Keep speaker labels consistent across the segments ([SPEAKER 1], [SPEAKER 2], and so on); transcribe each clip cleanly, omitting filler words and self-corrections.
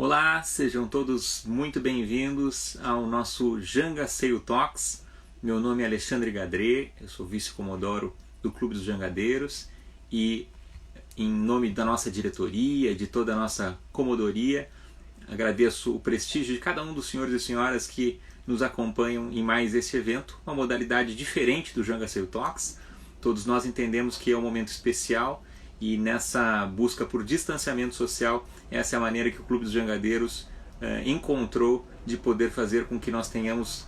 [SPEAKER 1] Olá, sejam todos muito bem-vindos ao nosso Jangaceiro Talks. Meu nome é Alexandre Gadré, eu sou vice-comodoro do Clube dos Jangadeiros e em nome da nossa diretoria, de toda a nossa comodoria, agradeço o prestígio de cada um dos senhores e senhoras que nos acompanham em mais esse evento, uma modalidade diferente do Jangaceiro Talks. Todos nós entendemos que é um momento especial e nessa busca por distanciamento social, essa é a maneira que o Clube dos Jangadeiros encontrou de poder fazer com que nós tenhamos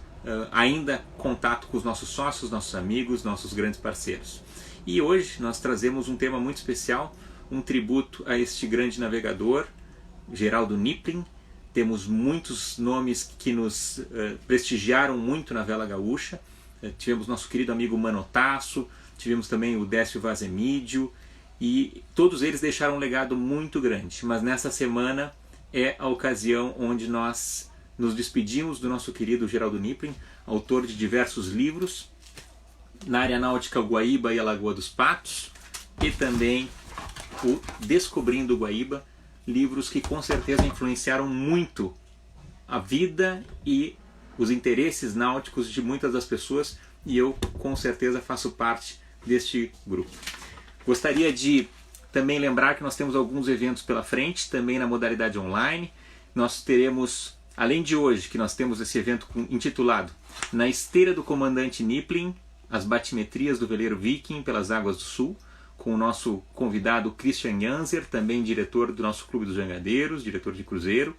[SPEAKER 1] ainda contato com os nossos sócios, nossos amigos, nossos grandes parceiros. E hoje nós trazemos um tema muito especial, um tributo a este grande navegador, Geraldo Niplin. Temos muitos nomes que nos prestigiaram muito na vela gaúcha. Tivemos nosso querido amigo Manotaço, tivemos também o Décio Vazemídio, e todos eles deixaram um legado muito grande. Mas nessa semana é a ocasião onde nós nos despedimos do nosso querido Geraldo Niplin, autor de diversos livros na área náutica, o Guaíba e a Lagoa dos Patos, e também o Descobrindo o Guaíba, livros que com certeza influenciaram muito a vida e os interesses náuticos de muitas das pessoas, e eu com certeza faço parte deste grupo. Gostaria de também lembrar que nós temos alguns eventos pela frente, também na modalidade online. Nós teremos, além de hoje, que nós temos esse evento intitulado Na Esteira do Comandante Niplin, as batimetrias do veleiro Viking pelas águas do Sul, com o nosso convidado Christian Janser, também diretor do nosso Clube dos Jangadeiros, diretor de cruzeiro.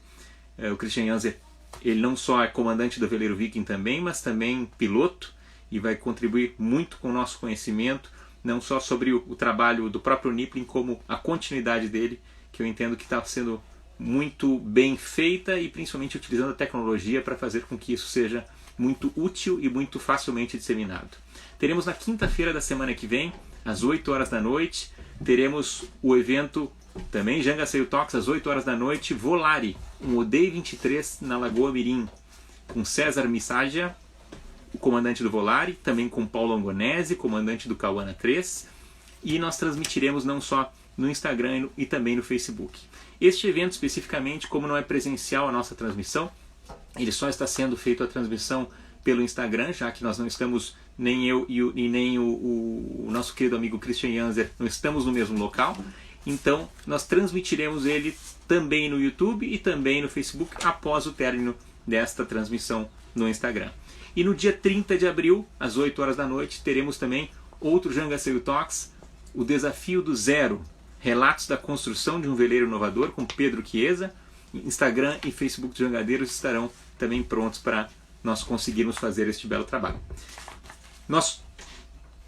[SPEAKER 1] O Christian Janser, ele não só é comandante do veleiro Viking também, mas também piloto, e vai contribuir muito com o nosso conhecimento, não só sobre o trabalho do próprio Niplin, como a continuidade dele, que eu entendo que está sendo muito bem feita e principalmente utilizando a tecnologia para fazer com que isso seja muito útil e muito facilmente disseminado. Teremos na quinta-feira da semana que vem, às 8 horas da noite, teremos o evento também Jangaceiro Talks, às 8 horas da noite, Volare, um Odeio 23 na Lagoa Mirim, com César Missagia, o comandante do Volare, também com Paulo Angonese, comandante do Cauana 3, e nós transmitiremos não só no Instagram e também no Facebook. Este evento especificamente, como não é presencial a nossa transmissão, ele só está sendo feito a transmissão pelo Instagram, já que nós não estamos, nem eu e nem o nosso querido amigo Christian Janser, não estamos no mesmo local, então nós transmitiremos ele também no YouTube e também no Facebook após o término desta transmissão no Instagram. E no dia 30 de abril, às 8 horas da noite, teremos também outro Jangaceiro Talks, o Desafio do Zero, relatos da construção de um veleiro inovador, com Pedro Chiesa. Instagram e Facebook dos Jangadeiros estarão também prontos para nós conseguirmos fazer este belo trabalho. Nosso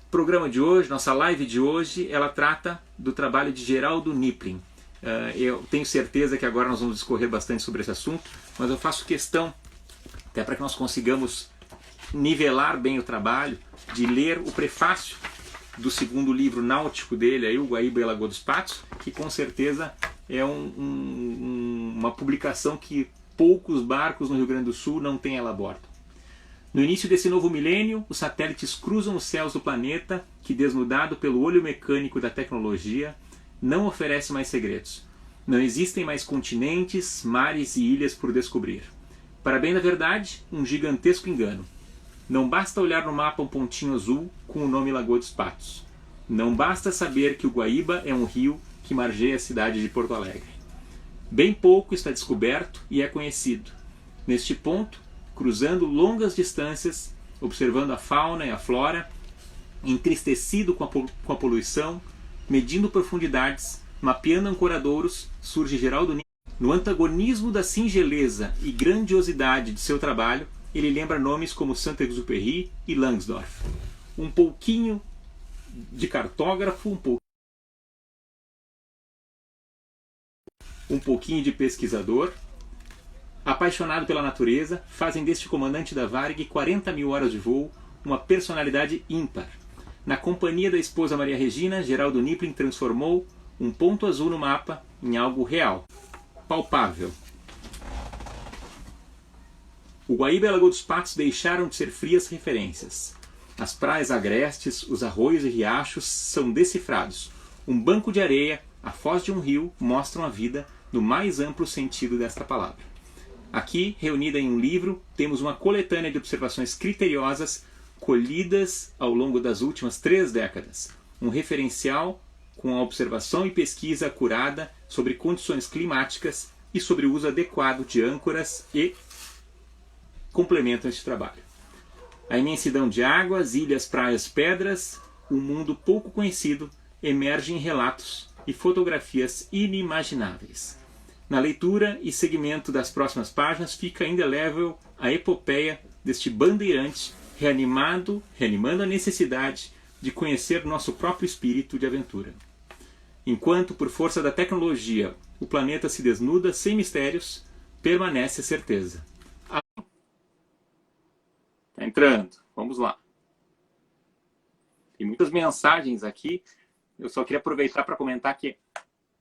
[SPEAKER 1] programa de hoje, nossa live de hoje, ela trata do trabalho de Geraldo Niplin. Eu tenho certeza que agora nós vamos discorrer bastante sobre esse assunto, mas eu faço questão, até para que nós consigamos nivelar bem o trabalho, de ler o prefácio do segundo livro náutico dele, aí, o Guaíba e a Lagoa dos Patos, que com certeza é uma publicação que poucos barcos no Rio Grande do Sul não têm ela a bordo. No início desse novo milênio, os satélites cruzam os céus do planeta que, desnudado pelo olho mecânico da tecnologia, não oferece mais segredos. Não existem mais continentes, mares e ilhas por descobrir. Para bem da verdade, um gigantesco engano. Não basta olhar no mapa um pontinho azul com o nome Lagoa dos Patos. Não basta saber que o Guaíba é um rio que margeia a cidade de Porto Alegre. Bem pouco está descoberto e é conhecido. Neste ponto, cruzando longas distâncias, observando a fauna e a flora, entristecido com a poluição, medindo profundidades, mapeando ancoradouros, surge Geraldo Niplin. No antagonismo da singeleza e grandiosidade de seu trabalho, ele lembra nomes como Saint-Exupéry e Langsdorff. Um pouquinho de cartógrafo, um pouquinho de pesquisador, apaixonado pela natureza, fazem deste comandante da Varig 40 mil horas de voo uma personalidade ímpar. Na companhia da esposa Maria Regina, Geraldo Niplin transformou um ponto azul no mapa em algo real, palpável. O Guaíba e a Lagoa dos Patos deixaram de ser frias referências. As praias agrestes, os arroios e riachos são decifrados. Um banco de areia, a foz de um rio mostram a vida no mais amplo sentido desta palavra. Aqui, reunida em um livro, temos uma coletânea de observações criteriosas colhidas ao longo das últimas 3 décadas, um referencial com a observação e pesquisa acurada sobre condições climáticas e sobre o uso adequado de âncoras e complementam este trabalho. A imensidão de águas, ilhas, praias, pedras, um mundo pouco conhecido, emerge em relatos e fotografias inimagináveis. Na leitura e segmento das próximas páginas fica indelével a epopeia deste bandeirante reanimando a necessidade de conhecer nosso próprio espírito de aventura. Enquanto, por força da tecnologia, o planeta se desnuda sem mistérios, permanece a certeza. Está entrando, vamos lá. Tem muitas mensagens aqui. Eu só queria aproveitar para comentar que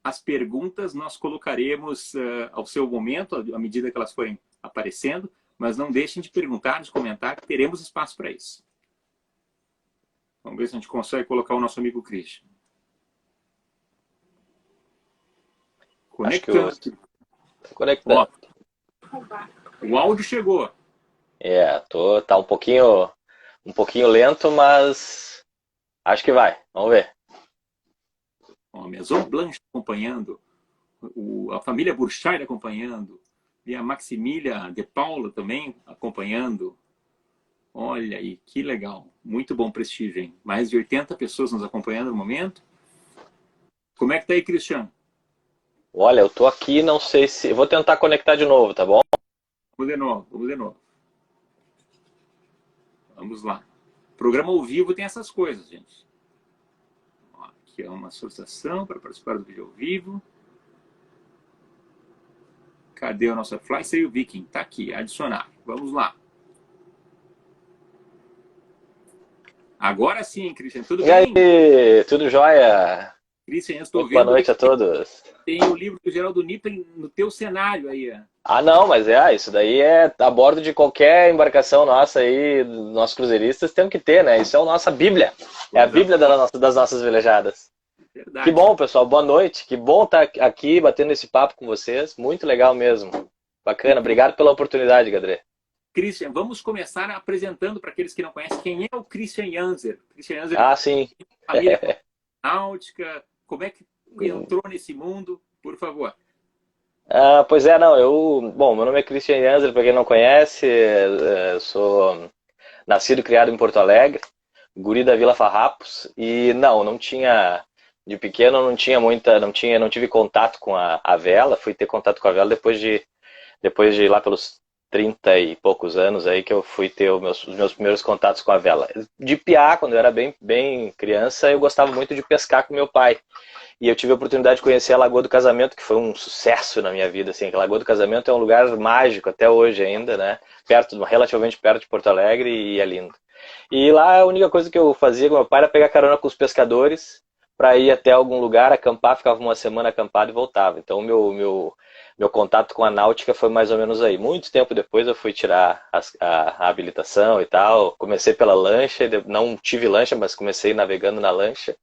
[SPEAKER 1] as perguntas nós colocaremos ao seu momento, à medida que elas forem aparecendo, mas não deixem de perguntar, de comentar, que teremos espaço para isso. Vamos ver se a gente consegue colocar o nosso amigo Christian. Conectando.
[SPEAKER 2] Tô conectando.
[SPEAKER 1] O áudio chegou.
[SPEAKER 2] Tá um pouquinho lento, mas acho que vai. Vamos ver.
[SPEAKER 1] A Maison Blanche acompanhando, a família Burchard acompanhando, e a Maximília de Paula também acompanhando. Olha aí, que legal. Muito bom prestígio, hein? Mais de 80 pessoas nos acompanhando no momento. Como é que tá aí, Cristiano?
[SPEAKER 2] Olha, eu tô aqui, não sei se... Eu vou tentar conectar de novo, tá bom?
[SPEAKER 1] Vamos de novo. Vamos lá. Programa ao vivo tem essas coisas, gente. Aqui é uma solicitação para participar do vídeo ao vivo. Cadê o nosso Fly Sail Viking? Tá aqui, adicionar. Vamos lá. Agora sim, Christian, tudo bem?
[SPEAKER 2] E aí, tudo jóia?
[SPEAKER 1] Christian, eu estou vendo.
[SPEAKER 2] Boa noite a todos.
[SPEAKER 1] Tem o livro do Geraldo Nippen no teu cenário aí.
[SPEAKER 2] Ah, não, mas isso daí é a bordo de qualquer embarcação nossa aí, nossos cruzeiristas, temos que ter, né? Isso é a nossa Bíblia. É a Bíblia das nossas velejadas.
[SPEAKER 1] Verdade.
[SPEAKER 2] Que bom, pessoal. Boa noite. Que bom estar aqui batendo esse papo com vocês. Muito legal mesmo. Bacana. Obrigado pela oportunidade, Gadré.
[SPEAKER 1] Christian, vamos começar apresentando para aqueles que não conhecem quem é o Christian Janzer. Christian Janzer,
[SPEAKER 2] Sim.
[SPEAKER 1] Família náutica. Como é que entrou nesse mundo? Por favor.
[SPEAKER 2] Pois não, bom, meu nome é Christian Janzer, para quem não conhece, sou nascido e criado em Porto Alegre, guri da Vila Farrapos, e não tinha, de pequeno não tive contato com a vela, fui ter contato com a vela depois de ir lá pelos 30 e poucos anos aí que eu fui ter os meus primeiros contatos com a vela. De piá, quando eu era bem criança, eu gostava muito de pescar com meu pai. E eu tive a oportunidade de conhecer a Lagoa do Casamento, que foi um sucesso na minha vida. Assim, a Lagoa do Casamento é um lugar mágico até hoje ainda, né? Relativamente perto de Porto Alegre, e é lindo. E lá a única coisa que eu fazia com meu pai era pegar carona com os pescadores para ir até algum lugar, acampar, ficava uma semana acampado e voltava. Então meu contato com a náutica foi mais ou menos aí. Muito tempo depois eu fui tirar a habilitação e tal. Comecei pela lancha, não tive lancha, mas comecei navegando na lancha.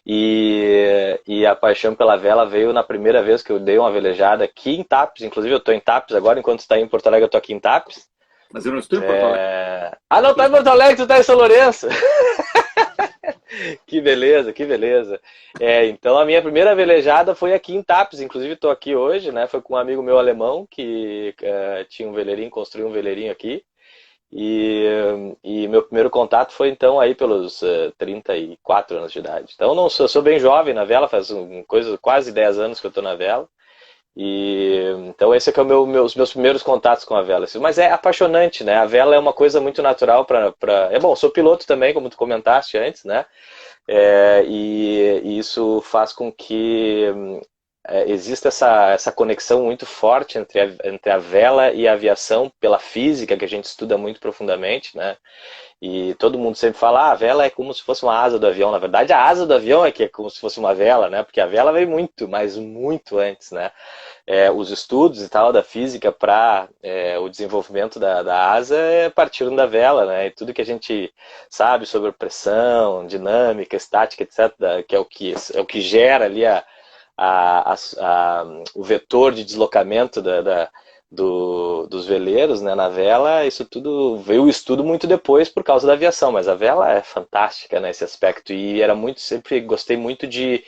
[SPEAKER 2] E a paixão pela vela veio na primeira vez que eu dei uma velejada aqui em Tapes. Inclusive eu estou em Tapes agora, enquanto está em Porto Alegre eu estou aqui em Tapes.
[SPEAKER 1] Mas eu não estou em Porto Alegre.
[SPEAKER 2] Não, está em Porto Alegre, tu está em São Lourenço. Que beleza, que beleza. Então a minha primeira velejada foi aqui em Tapes, inclusive estou aqui hoje, né? Foi com um amigo meu alemão que tinha um veleirinho, construiu um veleirinho aqui. E meu primeiro contato foi então aí pelos 34 anos de idade. Então eu sou bem jovem na vela, faz quase 10 anos que eu estou na vela. Então esse é que é os meus primeiros contatos com a vela. Mas é apaixonante, né? A vela é uma coisa muito natural bom, sou piloto também, como tu comentaste antes, né? E isso faz com que exista essa conexão muito forte entre a vela e a aviação, pela física que a gente estuda muito profundamente, né? E todo mundo sempre fala, a vela é como se fosse uma asa do avião. Na verdade, a asa do avião é que é como se fosse uma vela, né? Porque a vela veio muito, mas muito antes, né? Os estudos e tal da física para o desenvolvimento da asa partiram da vela, né? E tudo que a gente sabe sobre pressão, dinâmica, estática, etc., que é o que gera ali o vetor de deslocamento dos veleiros, né, na vela, isso tudo veio o estudo muito depois por causa da aviação, mas a vela é fantástica nesse aspecto e sempre gostei muito de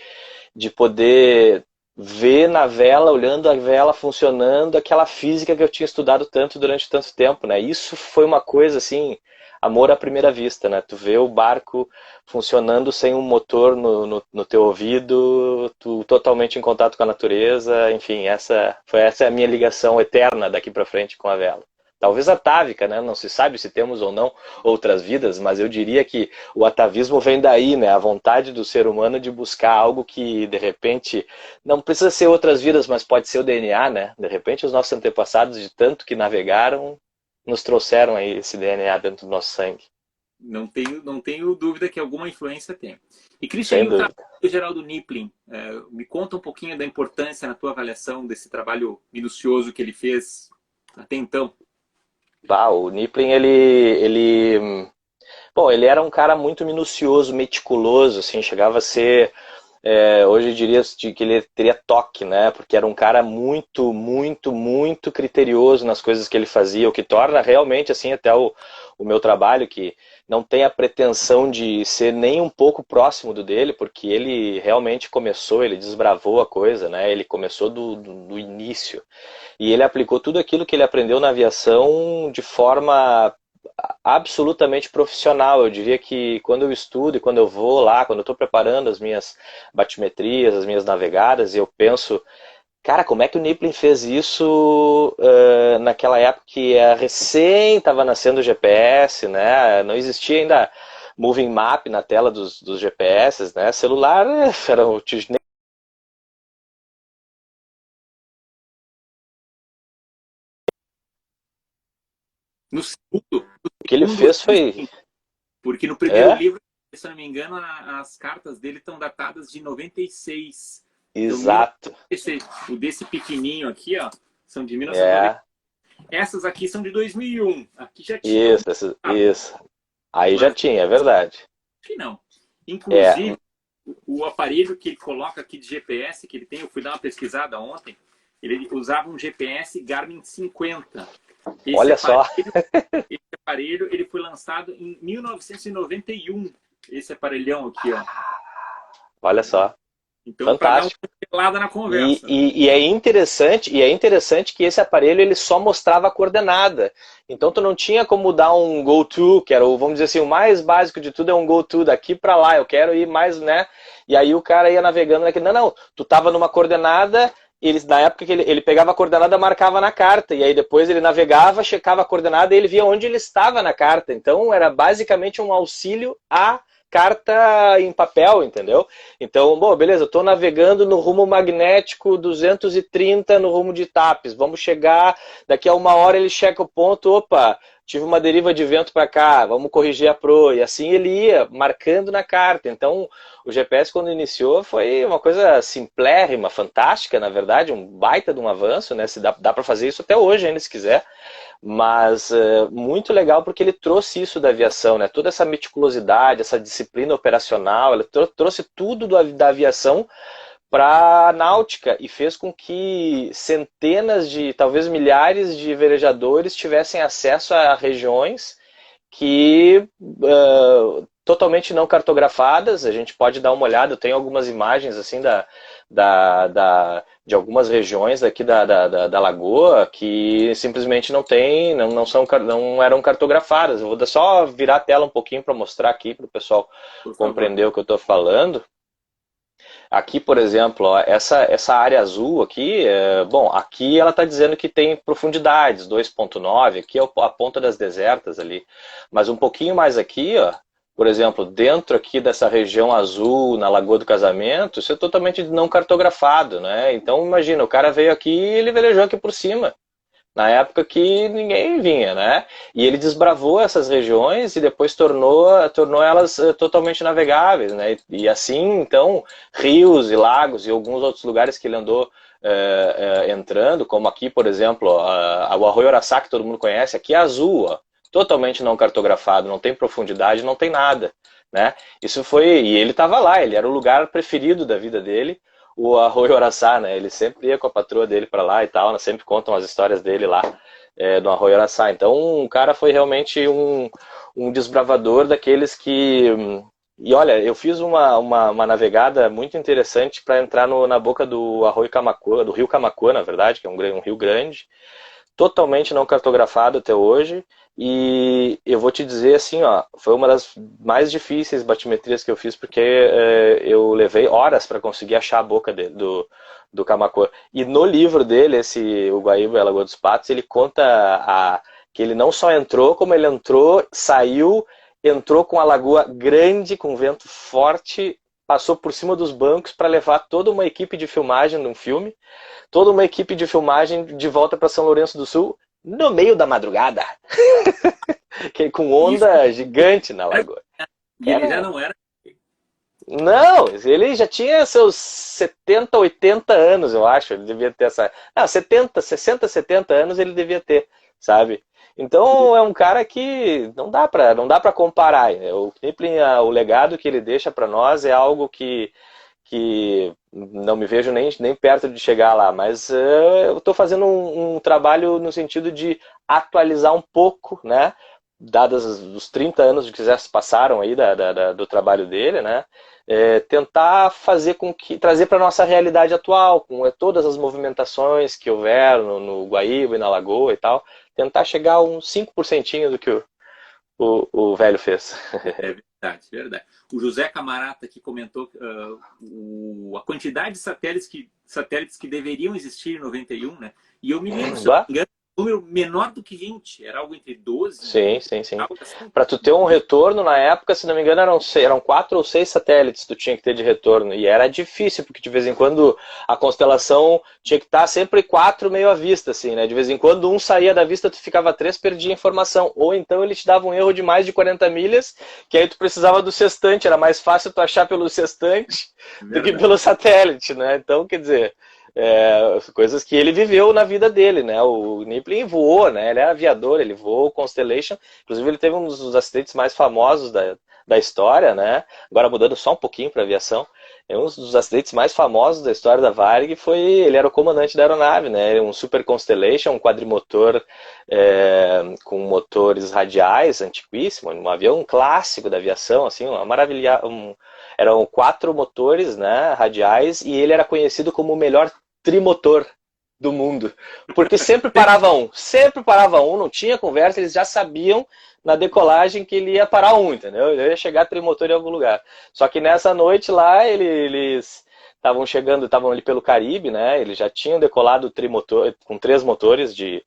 [SPEAKER 2] poder ver na vela, olhando a vela funcionando, aquela física que eu tinha estudado tanto durante tanto tempo, né? Isso foi uma coisa assim, amor à primeira vista, né? Tu vê o barco funcionando sem um motor no teu ouvido, tu totalmente em contato com a natureza, enfim, essa é a minha ligação eterna daqui para frente com a vela. Talvez atávica, né? Não se sabe se temos ou não outras vidas, mas eu diria que o atavismo vem daí, né? A vontade do ser humano de buscar algo que, de repente, não precisa ser outras vidas, mas pode ser o DNA, né? De repente, os nossos antepassados, de tanto que navegaram, nos trouxeram aí esse DNA dentro do nosso sangue.
[SPEAKER 1] Não tenho dúvida que alguma influência tem. E Christian,
[SPEAKER 2] Sem
[SPEAKER 1] e o
[SPEAKER 2] dúvida.
[SPEAKER 1] trabalho do Geraldo Nippling, me conta um pouquinho da importância na tua avaliação desse trabalho minucioso que ele fez até então.
[SPEAKER 2] O Nippling, bom, ele era um cara muito minucioso, meticuloso, assim, chegava a ser, hoje eu diria que ele teria toque, né? Porque era um cara muito, muito, muito criterioso nas coisas que ele fazia, o que torna realmente, assim, até o meu trabalho, que não tem a pretensão de ser nem um pouco próximo do dele, porque ele realmente começou, ele desbravou a coisa, né? Ele começou do início. E ele aplicou tudo aquilo que ele aprendeu na aviação de forma absolutamente profissional. Eu diria que quando eu estudo e quando eu vou lá, quando eu estou preparando as minhas batimetrias, as minhas navegadas, eu penso, cara, como é que o Nippling fez isso naquela época que recém estava nascendo o GPS, né? Não existia ainda Moving Map na tela dos GPS, né? Celular era o
[SPEAKER 1] No segundo,
[SPEAKER 2] que ele fez foi...
[SPEAKER 1] porque no primeiro
[SPEAKER 2] É?
[SPEAKER 1] livro, se eu não me engano, as cartas dele estão datadas de 96. Então,
[SPEAKER 2] Exato.
[SPEAKER 1] 1996. O desse pequenininho aqui, ó, são de 1996.
[SPEAKER 2] É,
[SPEAKER 1] Essas aqui são de 2001. Aqui já tinha um.
[SPEAKER 2] isso. Aí já
[SPEAKER 1] Mas
[SPEAKER 2] tinha, é verdade.
[SPEAKER 1] que não.
[SPEAKER 2] É,
[SPEAKER 1] Inclusive, o aparelho que ele coloca aqui de GPS, que ele tem, eu fui dar uma pesquisada ontem, ele usava um GPS Garmin 50.
[SPEAKER 2] olha só.
[SPEAKER 1] Esse aparelho ele foi lançado em 1991. Esse aparelhão aqui, ó.
[SPEAKER 2] Olha só.
[SPEAKER 1] Então, para dar uma
[SPEAKER 2] Fantástico.
[SPEAKER 1] pelada na conversa.
[SPEAKER 2] E é interessante que esse aparelho ele só mostrava a coordenada. Então tu não tinha como dar um go-to, que era vamos dizer assim, o mais básico de tudo é um go-to daqui para lá, eu quero ir mais, né? E aí o cara ia navegando naquele, não, tu tava numa coordenada, na época que ele pegava a coordenada, marcava na carta, e aí depois ele navegava, checava a coordenada e ele via onde ele estava na carta. Então era basicamente um auxílio a carta em papel, entendeu? Então, bom, beleza, eu estou navegando no rumo magnético 230 no rumo de Tapes, vamos chegar, daqui a 1 hora ele checa o ponto, opa, tive uma deriva de vento para cá, vamos corrigir a proa, e assim ele ia marcando na carta. Então, o GPS quando iniciou foi uma coisa simplérrima, fantástica, na verdade, um baita de um avanço, né? Se dá para fazer isso até hoje ainda, se quiser. Mas muito legal porque ele trouxe isso da aviação, né? Toda essa meticulosidade, essa disciplina operacional, ele trouxe tudo da aviação para a náutica e fez com que centenas de, talvez milhares de velejadores tivessem acesso a regiões que totalmente não cartografadas. A gente pode dar uma olhada, eu tenho algumas imagens assim de algumas regiões aqui da lagoa que simplesmente não eram cartografadas. Eu vou só virar a tela um pouquinho para mostrar aqui para o pessoal compreender o que eu estou falando. Aqui, por exemplo, ó, essa área azul aqui, bom, aqui ela está dizendo que tem profundidades, 2,9, aqui é a ponta das desertas ali. Mas um pouquinho mais aqui, ó, por exemplo, dentro aqui dessa região azul, na Lagoa do Casamento, isso é totalmente não cartografado, né? Então imagina, o cara veio aqui e ele velejou aqui por cima, na época que ninguém vinha, né? E ele desbravou essas regiões e depois tornou elas totalmente navegáveis, né? E assim, então, rios e lagos e alguns outros lugares que ele andou entrando, como aqui, por exemplo, o Arroio Araçá, que todo mundo conhece, aqui é azul, ó, totalmente não cartografado, não tem profundidade, não tem nada, né? Isso foi, e ele estava lá, ele era o lugar preferido da vida dele. o Arroio Araçá, né? Ele sempre ia com a patroa dele para lá e tal, né? Sempre contam as histórias dele lá no Arroio Araçá. Então, o cara foi realmente um desbravador daqueles que... E olha, eu fiz uma navegada muito interessante para entrar na boca do Arroio Camaquã, do Rio Camaquã, na verdade, que é um rio grande, totalmente não cartografado até hoje. E eu vou te dizer assim, ó, foi uma das mais difíceis batimetrias que eu fiz, porque eu levei horas para conseguir achar a boca do Camaquã. E no livro dele, o Guaíba e a Lagoa dos Patos, ele conta que ele não só entrou, como ele entrou, saiu, entrou com a lagoa grande, com vento forte, passou por cima dos bancos para levar toda uma equipe de filmagem de um filme, toda uma equipe de filmagem de volta para São Lourenço do Sul, no meio da madrugada. Com onda
[SPEAKER 1] Isso.
[SPEAKER 2] gigante na lagoa.
[SPEAKER 1] E ele já não era.
[SPEAKER 2] Não, ele já tinha seus 70, 80 anos, eu acho. Ele devia ter essa... Não, 70, 60, 70 anos ele devia ter, sabe? Então é um cara que não dá para comparar. O Kniplin, o legado que ele deixa para nós é algo que não me vejo nem perto de chegar lá, mas eu estou fazendo um trabalho no sentido de atualizar um pouco, né? Dados os 30 anos que já se passaram aí do trabalho dele, né? Tentar fazer com que trazer para a nossa realidade atual, com todas as movimentações que houver no Guaíba e na Lagoa e tal, tentar chegar a uns 5% do que o velho fez.
[SPEAKER 1] É verdade, verdade. O José Camarata aqui comentou a quantidade de satélites que deveriam existir em 91, né? E eu me lembro, se eu não me engano, um número menor do que 20, era algo entre 12
[SPEAKER 2] sim, sim.
[SPEAKER 1] assim.
[SPEAKER 2] Para tu ter um retorno, na época, se não me engano, eram 4 ou 6 satélites que tu tinha que ter de retorno. E era difícil, porque de vez em quando a constelação tinha que estar sempre 4 meio à vista, assim, né? De vez em quando um saía da vista, tu ficava 3, perdia informação. Ou então ele te dava um erro de mais de 40 milhas, que aí tu precisava do sextante. Era mais fácil tu achar pelo sextante do que pelo satélite, né? Então, quer dizer... coisas que ele viveu na vida dele, né? O Kniplin voou, né? Ele é aviador, ele voou o Constellation. Inclusive, ele teve um dos acidentes mais famosos da história, né? Agora mudando só um pouquinho para aviação, um dos acidentes mais famosos da história da Varig foi ele era o comandante da aeronave, né? Ele, um Super Constellation, um quadrimotor com motores radiais, antiquíssimo, um avião clássico da aviação, assim, uma maravilha. Eram 4 motores, né, radiais, e ele era conhecido como o melhor trimotor do mundo, porque sempre parava um, não tinha conversa, eles já sabiam na decolagem que ele ia parar um, entendeu? Ele ia chegar trimotor em algum lugar. Só que nessa noite lá, eles estavam ali pelo Caribe, né? Eles já tinham decolado trimotor com 3 motores de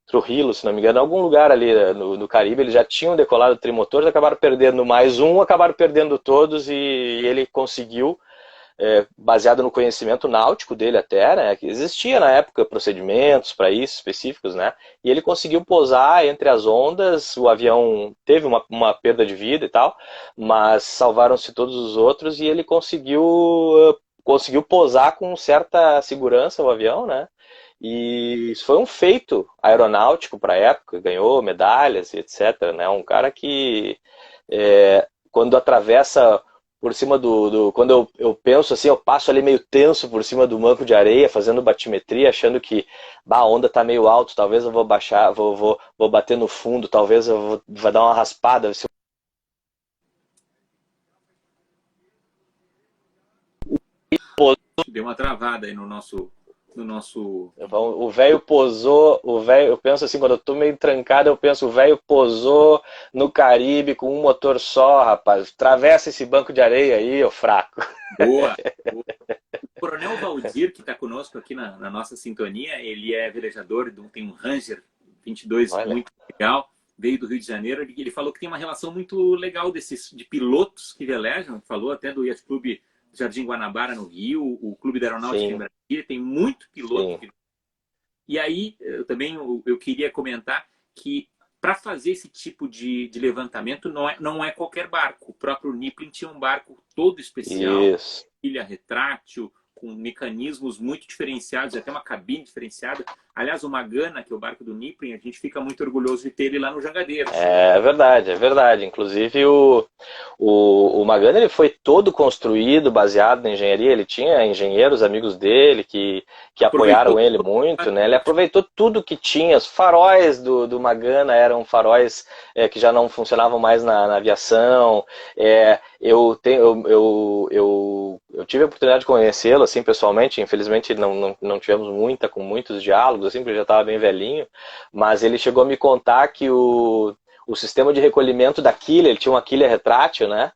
[SPEAKER 2] Trujillo, se não me engano, em algum lugar ali no Caribe, eles já tinham decolado trimotores, acabaram perdendo mais um, acabaram perdendo todos e ele conseguiu, baseado no conhecimento náutico dele até, né, que existia na época procedimentos para isso específicos, né, e ele conseguiu pousar entre as ondas, o avião teve uma perda de vida e tal, mas salvaram-se todos os outros e ele conseguiu pousar com certa segurança o avião, né, e isso foi um feito aeronáutico para a época, ganhou medalhas e etc. Né? Um cara que, quando atravessa por cima quando eu penso assim, eu passo ali meio tenso por cima do banco de areia, fazendo batimetria, achando que a onda está meio alto, talvez eu vou baixar, vou bater no fundo, talvez vai dar uma raspada.
[SPEAKER 1] Deu uma travada aí no nosso...
[SPEAKER 2] O velho posou, eu penso assim, quando eu tô meio trancado, eu penso, o velho posou no Caribe com um motor só, rapaz. Travessa esse banco de areia aí, ô fraco.
[SPEAKER 1] Boa, boa. O Coronel Valdir, que está conosco aqui na nossa sintonia, ele é velejador, tem um Ranger 22
[SPEAKER 2] Olha.
[SPEAKER 1] Muito legal, veio do Rio de Janeiro, ele falou que tem uma relação muito legal de pilotos que velejam, falou até do Yacht Clube Jardim Guanabara no Rio, o Clube da Aeronáutica em Brasília, tem muito piloto. Sim. E aí, eu queria comentar que para fazer esse tipo de levantamento não é qualquer barco. O próprio Kniplin tinha um barco todo especial, ilha retrátil, com mecanismos muito diferenciados, até uma cabine diferenciada. Aliás, o Magana, que é o barco do Niprin, a gente fica muito orgulhoso de ter ele lá no Jangadeiros.
[SPEAKER 2] É verdade, é verdade. Inclusive o Magana ele foi todo construído baseado na engenharia. Ele tinha engenheiros amigos dele que
[SPEAKER 1] Aproveitou.
[SPEAKER 2] apoiaram ele muito, né? Ele aproveitou tudo que tinha. Os faróis do Magana eram faróis que já não funcionavam mais na aviação. Eu tive a oportunidade de conhecê-lo assim pessoalmente. Infelizmente não tivemos muitos diálogos assim, porque ele já estava bem velhinho. Mas ele chegou a me contar que o sistema de recolhimento da quilha, ele tinha uma quilha retrátil, né?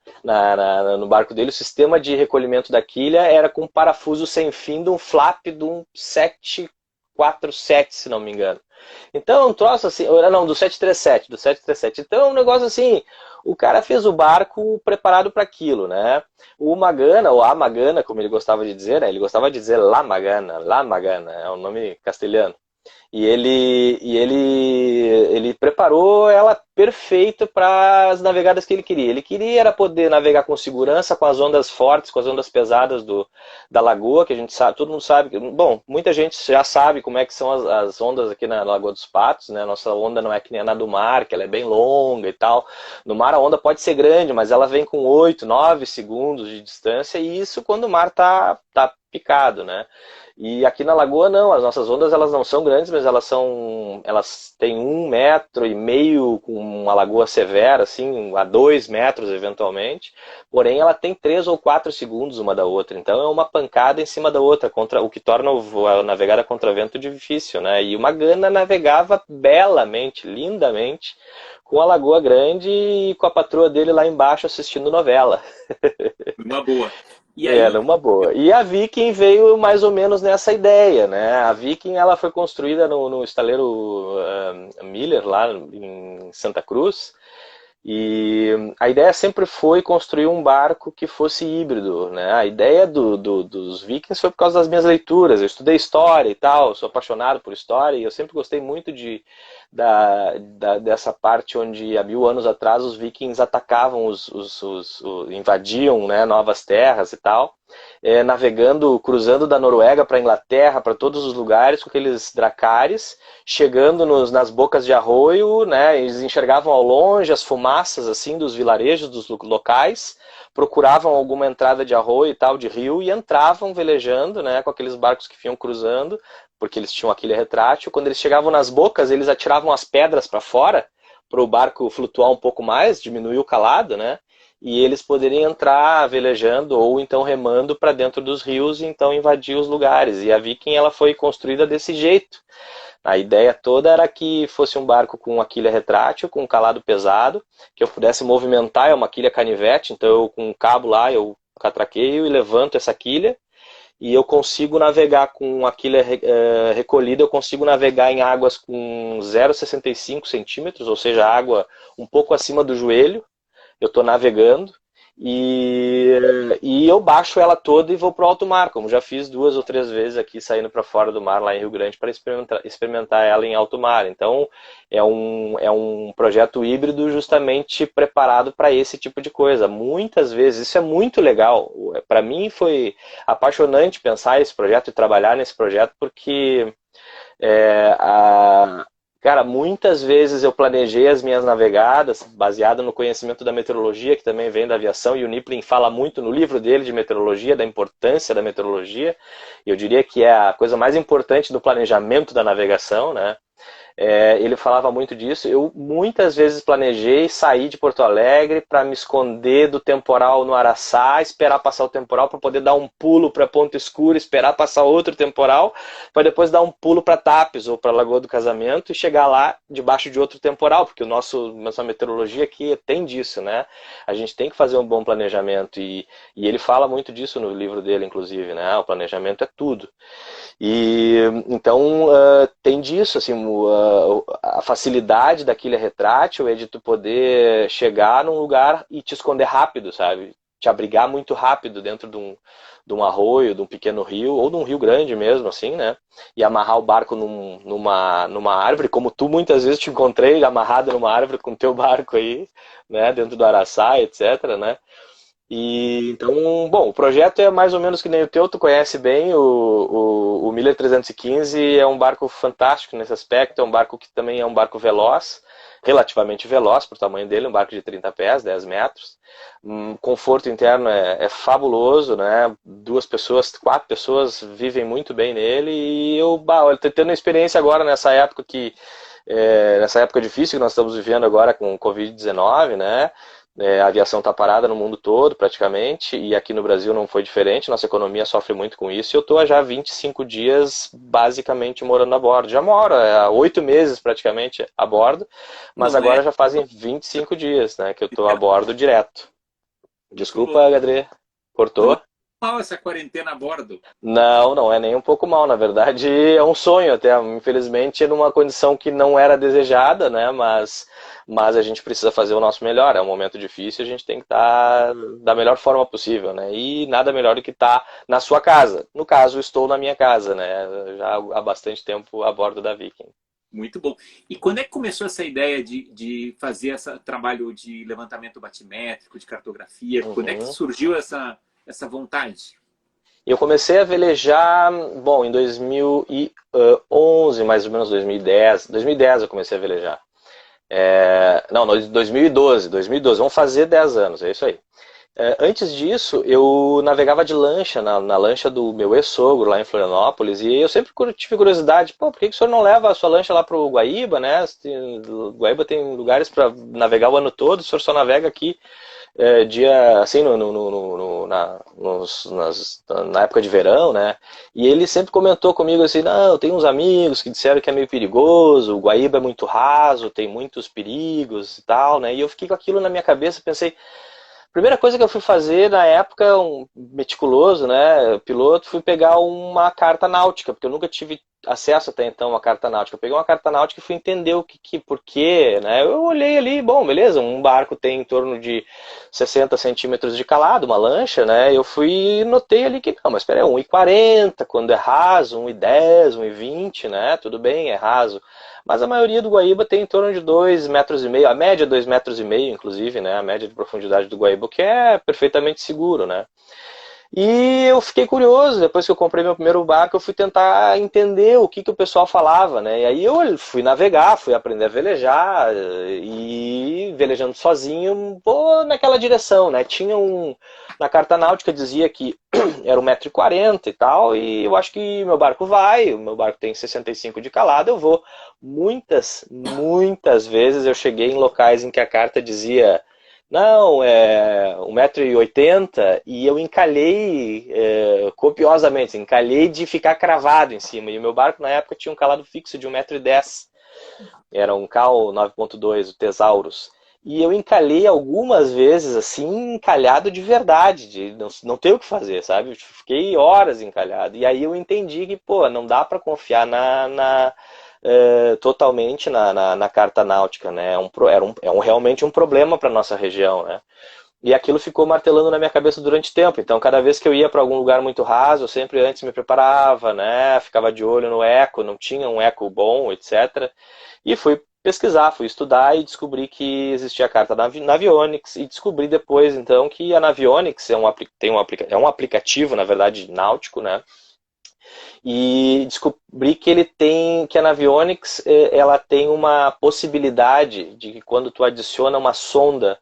[SPEAKER 2] No barco dele, o sistema de recolhimento da quilha era com um parafuso sem fim de um flap de um 747, se não me engano. Então é um troço assim, não, do 737. Então é um negócio assim, o cara fez o barco preparado para aquilo, né? O Magana, ou a Magana, como ele gostava de dizer, né? Ele gostava de dizer La Magana, é um nome castelhano. E ele preparou ela perfeita para as navegadas que ele queria. Ele queria era poder navegar com segurança, com as ondas fortes, com as ondas pesadas da lagoa, que a gente sabe, todo mundo sabe. Bom, muita gente já sabe como é que são as ondas aqui na Lagoa dos Patos, né? Nossa onda não é que nem a na do mar, que ela é bem longa e tal. No mar a onda pode ser grande, mas ela vem com 8, 9 segundos de distância, e isso quando o mar tá picado, né? E aqui na Lagoa não, as nossas ondas elas não são grandes, mas elas têm 1,5 m com uma lagoa severa, assim, a 2 metros eventualmente, porém ela tem 3 ou 4 segundos uma da outra, então é uma pancada em cima da outra, o que torna a navegada contra vento difícil, né? E o Magana navegava belamente, lindamente, com a Lagoa Grande e com a patroa dele lá embaixo assistindo novela.
[SPEAKER 1] Uma boa. E aí,
[SPEAKER 2] Era uma boa. E a Viking veio mais ou menos nessa ideia, né? A Viking ela foi construída no estaleiro Miller, lá em Santa Cruz. E a ideia sempre foi construir um barco que fosse híbrido, né? A ideia dos Vikings foi por causa das minhas leituras. Eu estudei história e tal, sou apaixonado por história e eu sempre gostei muito dessa parte onde há 1000 anos atrás os Vikings atacavam, invadiam, né, novas terras e tal, navegando, cruzando da Noruega para a Inglaterra, para todos os lugares com aqueles dracares, chegando nas bocas de arroio, né, eles enxergavam ao longe as fumaças assim dos vilarejos, dos locais, procuravam alguma entrada de arroio e tal, de rio, e entravam velejando, né, com aqueles barcos que iam cruzando, porque eles tinham a quilha retrátil. Quando eles chegavam nas bocas, eles atiravam as pedras para fora, para o barco flutuar um pouco mais, diminuir o calado, né? E eles poderiam entrar velejando ou então remando para dentro dos rios e então invadir os lugares. E a Viking ela foi construída desse jeito. A ideia toda era que fosse um barco com uma quilha retrátil, com um calado pesado, que eu pudesse movimentar, é uma quilha canivete, então eu com um cabo lá, eu catraqueio e levanto essa quilha, e eu consigo navegar com a quilha recolhida, eu consigo navegar em águas com 0,65 centímetros, ou seja, água um pouco acima do joelho, eu estou navegando, e eu baixo ela toda e vou para o alto mar, como já fiz 2 ou 3 vezes aqui saindo para fora do mar, lá em Rio Grande, para experimentar ela em alto mar. Então é um projeto híbrido justamente preparado para esse tipo de coisa. Muitas vezes, isso é muito legal. Para mim foi apaixonante pensar esse projeto e trabalhar nesse projeto, porque cara, muitas vezes eu planejei as minhas navegadas baseado no conhecimento da meteorologia, que também vem da aviação, e o Nipling fala muito no livro dele de meteorologia, da importância da meteorologia. Eu diria que é a coisa mais importante do planejamento da navegação, né? Ele falava muito disso. Eu muitas vezes planejei sair de Porto Alegre para me esconder do temporal no Araçá, esperar passar o temporal para poder dar um pulo para Ponta Escura, esperar passar outro temporal, para depois dar um pulo para Tapes ou para Lagoa do Casamento e chegar lá debaixo de outro temporal, porque nossa meteorologia aqui tem disso, né? A gente tem que fazer um bom planejamento e ele fala muito disso no livro dele, inclusive, né? O planejamento é tudo. E então tem disso, assim, a facilidade da quilha retrátil é de tu poder chegar num lugar e te esconder rápido, sabe? Te abrigar muito rápido dentro de um arroio, de um pequeno rio, ou de um rio grande mesmo, assim, né? E amarrar o barco numa árvore, como tu muitas vezes te encontrei amarrado numa árvore com o teu barco aí, né? Dentro do Araçá, etc, né? E então, bom, o projeto é mais ou menos que nem o teu, tu conhece bem, o Miller 315 é um barco fantástico nesse aspecto, é um barco que também é um barco veloz, relativamente veloz para o tamanho dele, um barco de 30 pés, 10 metros. Conforto interno é fabuloso, né? 2 pessoas, 4 pessoas vivem muito bem nele e eu, olha, tendo experiência agora nessa época nessa época difícil que nós estamos vivendo agora com o Covid-19, né? A aviação está parada no mundo todo, praticamente, e aqui no Brasil não foi diferente, nossa economia sofre muito com isso, e eu estou já há 25 dias, basicamente, morando a bordo. Já moro há 8 meses, praticamente, a bordo, mas
[SPEAKER 1] Não é?
[SPEAKER 2] agora já fazem 25 dias, né, que eu estou a bordo direto.
[SPEAKER 1] Muito louco.
[SPEAKER 2] Desculpa, Gadre,
[SPEAKER 1] Não é
[SPEAKER 2] cortou?
[SPEAKER 1] mal essa quarentena a bordo.
[SPEAKER 2] Não, não é nem um pouco mal, na verdade é um sonho até, infelizmente é numa condição que não era desejada, né, mas a gente precisa fazer o nosso melhor, é um momento difícil, a gente tem que estar da melhor forma possível, né, e nada melhor do que estar na sua casa, no caso estou na minha casa, né, já há bastante tempo a bordo da Viking.
[SPEAKER 1] Muito bom. E quando é que começou essa ideia de fazer esse trabalho de levantamento batimétrico, de cartografia? Quando é que
[SPEAKER 2] Uhum.
[SPEAKER 1] surgiu essa vontade?
[SPEAKER 2] Eu comecei a velejar, bom, em 2011, mais ou menos 2010. 2010 eu comecei a velejar. Não, 2012, 2012. Vamos fazer 10 anos, é isso aí. Antes disso, eu navegava de lancha, na lancha do meu ex-sogro lá em Florianópolis, e eu sempre tive curiosidade, pô, por que o senhor não leva a sua lancha lá pro Guaíba, né? Guaíba tem lugares para navegar o ano todo, o senhor só navega aqui dia assim na época de verão, né? E ele sempre comentou comigo assim, não, eu tenho uns amigos que disseram que é meio perigoso, o Guaíba é muito raso, tem muitos perigos e tal, né? E eu fiquei com aquilo na minha cabeça, pensei, primeira coisa que eu fui fazer na época, um meticuloso, né, piloto, fui pegar uma carta náutica, porque eu nunca tive acesso até então a uma carta náutica. Eu peguei uma carta náutica e fui entender por quê, né? Eu olhei ali, bom, beleza, um barco tem em torno de 60 centímetros de calado, uma lancha, né? Eu fui e notei ali que, não, mas espera aí, 1,40 quando é raso, 1,10, 1,20, né? Tudo bem, é raso. Mas a maioria do Guaíba tem em torno de 2,5 metros, a média é 2,5 metros, inclusive, né? A média de profundidade do Guaíba, que é perfeitamente seguro, né? E eu fiquei curioso, depois que eu comprei meu primeiro barco, eu fui tentar entender o que o pessoal falava, né? E aí eu fui navegar, fui aprender a velejar, e velejando sozinho, vou naquela direção, né? Na carta náutica dizia que era 1,40 m e tal, e eu acho que meu barco o meu barco tem 65 de calado, eu vou. Muitas vezes eu cheguei em locais em que a carta dizia não, é 1,80 m e eu encalhei copiosamente, encalhei de ficar cravado em cima. E o meu barco na época tinha um calado fixo de 1,10 m, era um Cal 9.2, o Tesaurus. E eu encalhei algumas vezes assim, encalhado de verdade, de não ter o que fazer, sabe? Eu fiquei horas encalhado. E aí eu entendi que, pô, não dá para confiar totalmente na carta náutica, né? Realmente um problema para nossa região, né? E aquilo ficou martelando na minha cabeça durante tempo. Então, cada vez que eu ia para algum lugar muito raso, eu sempre antes me preparava, né? Ficava de olho no eco, não tinha um eco bom, etc. E fui pesquisar, fui estudar e descobri que existia a carta Navionics e descobri depois, então, que a Navionics é um aplicativo, na verdade, náutico, né? E descobri que a Navionics ela tem uma possibilidade de que quando tu adiciona uma sonda,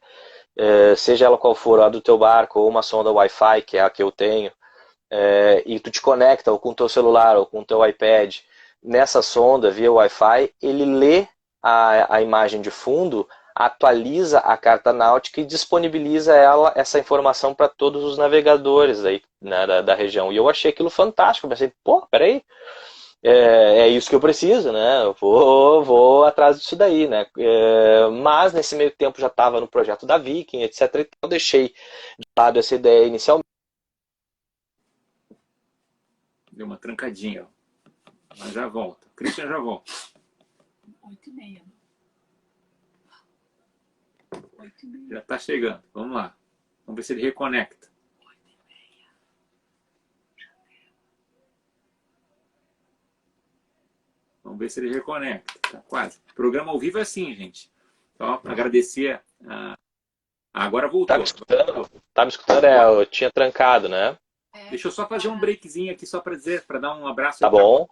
[SPEAKER 2] seja ela qual for, a do teu barco ou uma sonda Wi-Fi, que é a que eu tenho, e tu te conecta ou com o teu celular ou com o teu iPad nessa sonda via Wi-Fi, ele lê a imagem de fundo, atualiza a carta náutica e disponibiliza essa informação para todos os navegadores aí, né, da região. E eu achei aquilo fantástico, eu pensei, pô, peraí, é isso que eu preciso, né? Eu vou atrás disso daí, né? Mas nesse meio tempo já estava no projeto da Viking, etc. Então eu deixei de lado essa ideia inicialmente.
[SPEAKER 1] Deu uma trancadinha, ó. Mas já volta. Christian já volta.
[SPEAKER 3] 8h30. 8h30.
[SPEAKER 1] Já está chegando. Vamos lá. Vamos ver se ele reconecta.
[SPEAKER 3] 8h30.
[SPEAKER 1] Vamos ver se ele reconecta. Tá quase. O programa ao vivo é assim, gente. Só para agradecer. Agora voltou.
[SPEAKER 2] Tá me escutando? Tá me escutando? Eu tinha trancado, né?
[SPEAKER 1] Deixa eu só fazer um breakzinho aqui, só para dizer, para dar um abraço
[SPEAKER 2] Tá
[SPEAKER 1] aí para
[SPEAKER 2] bom.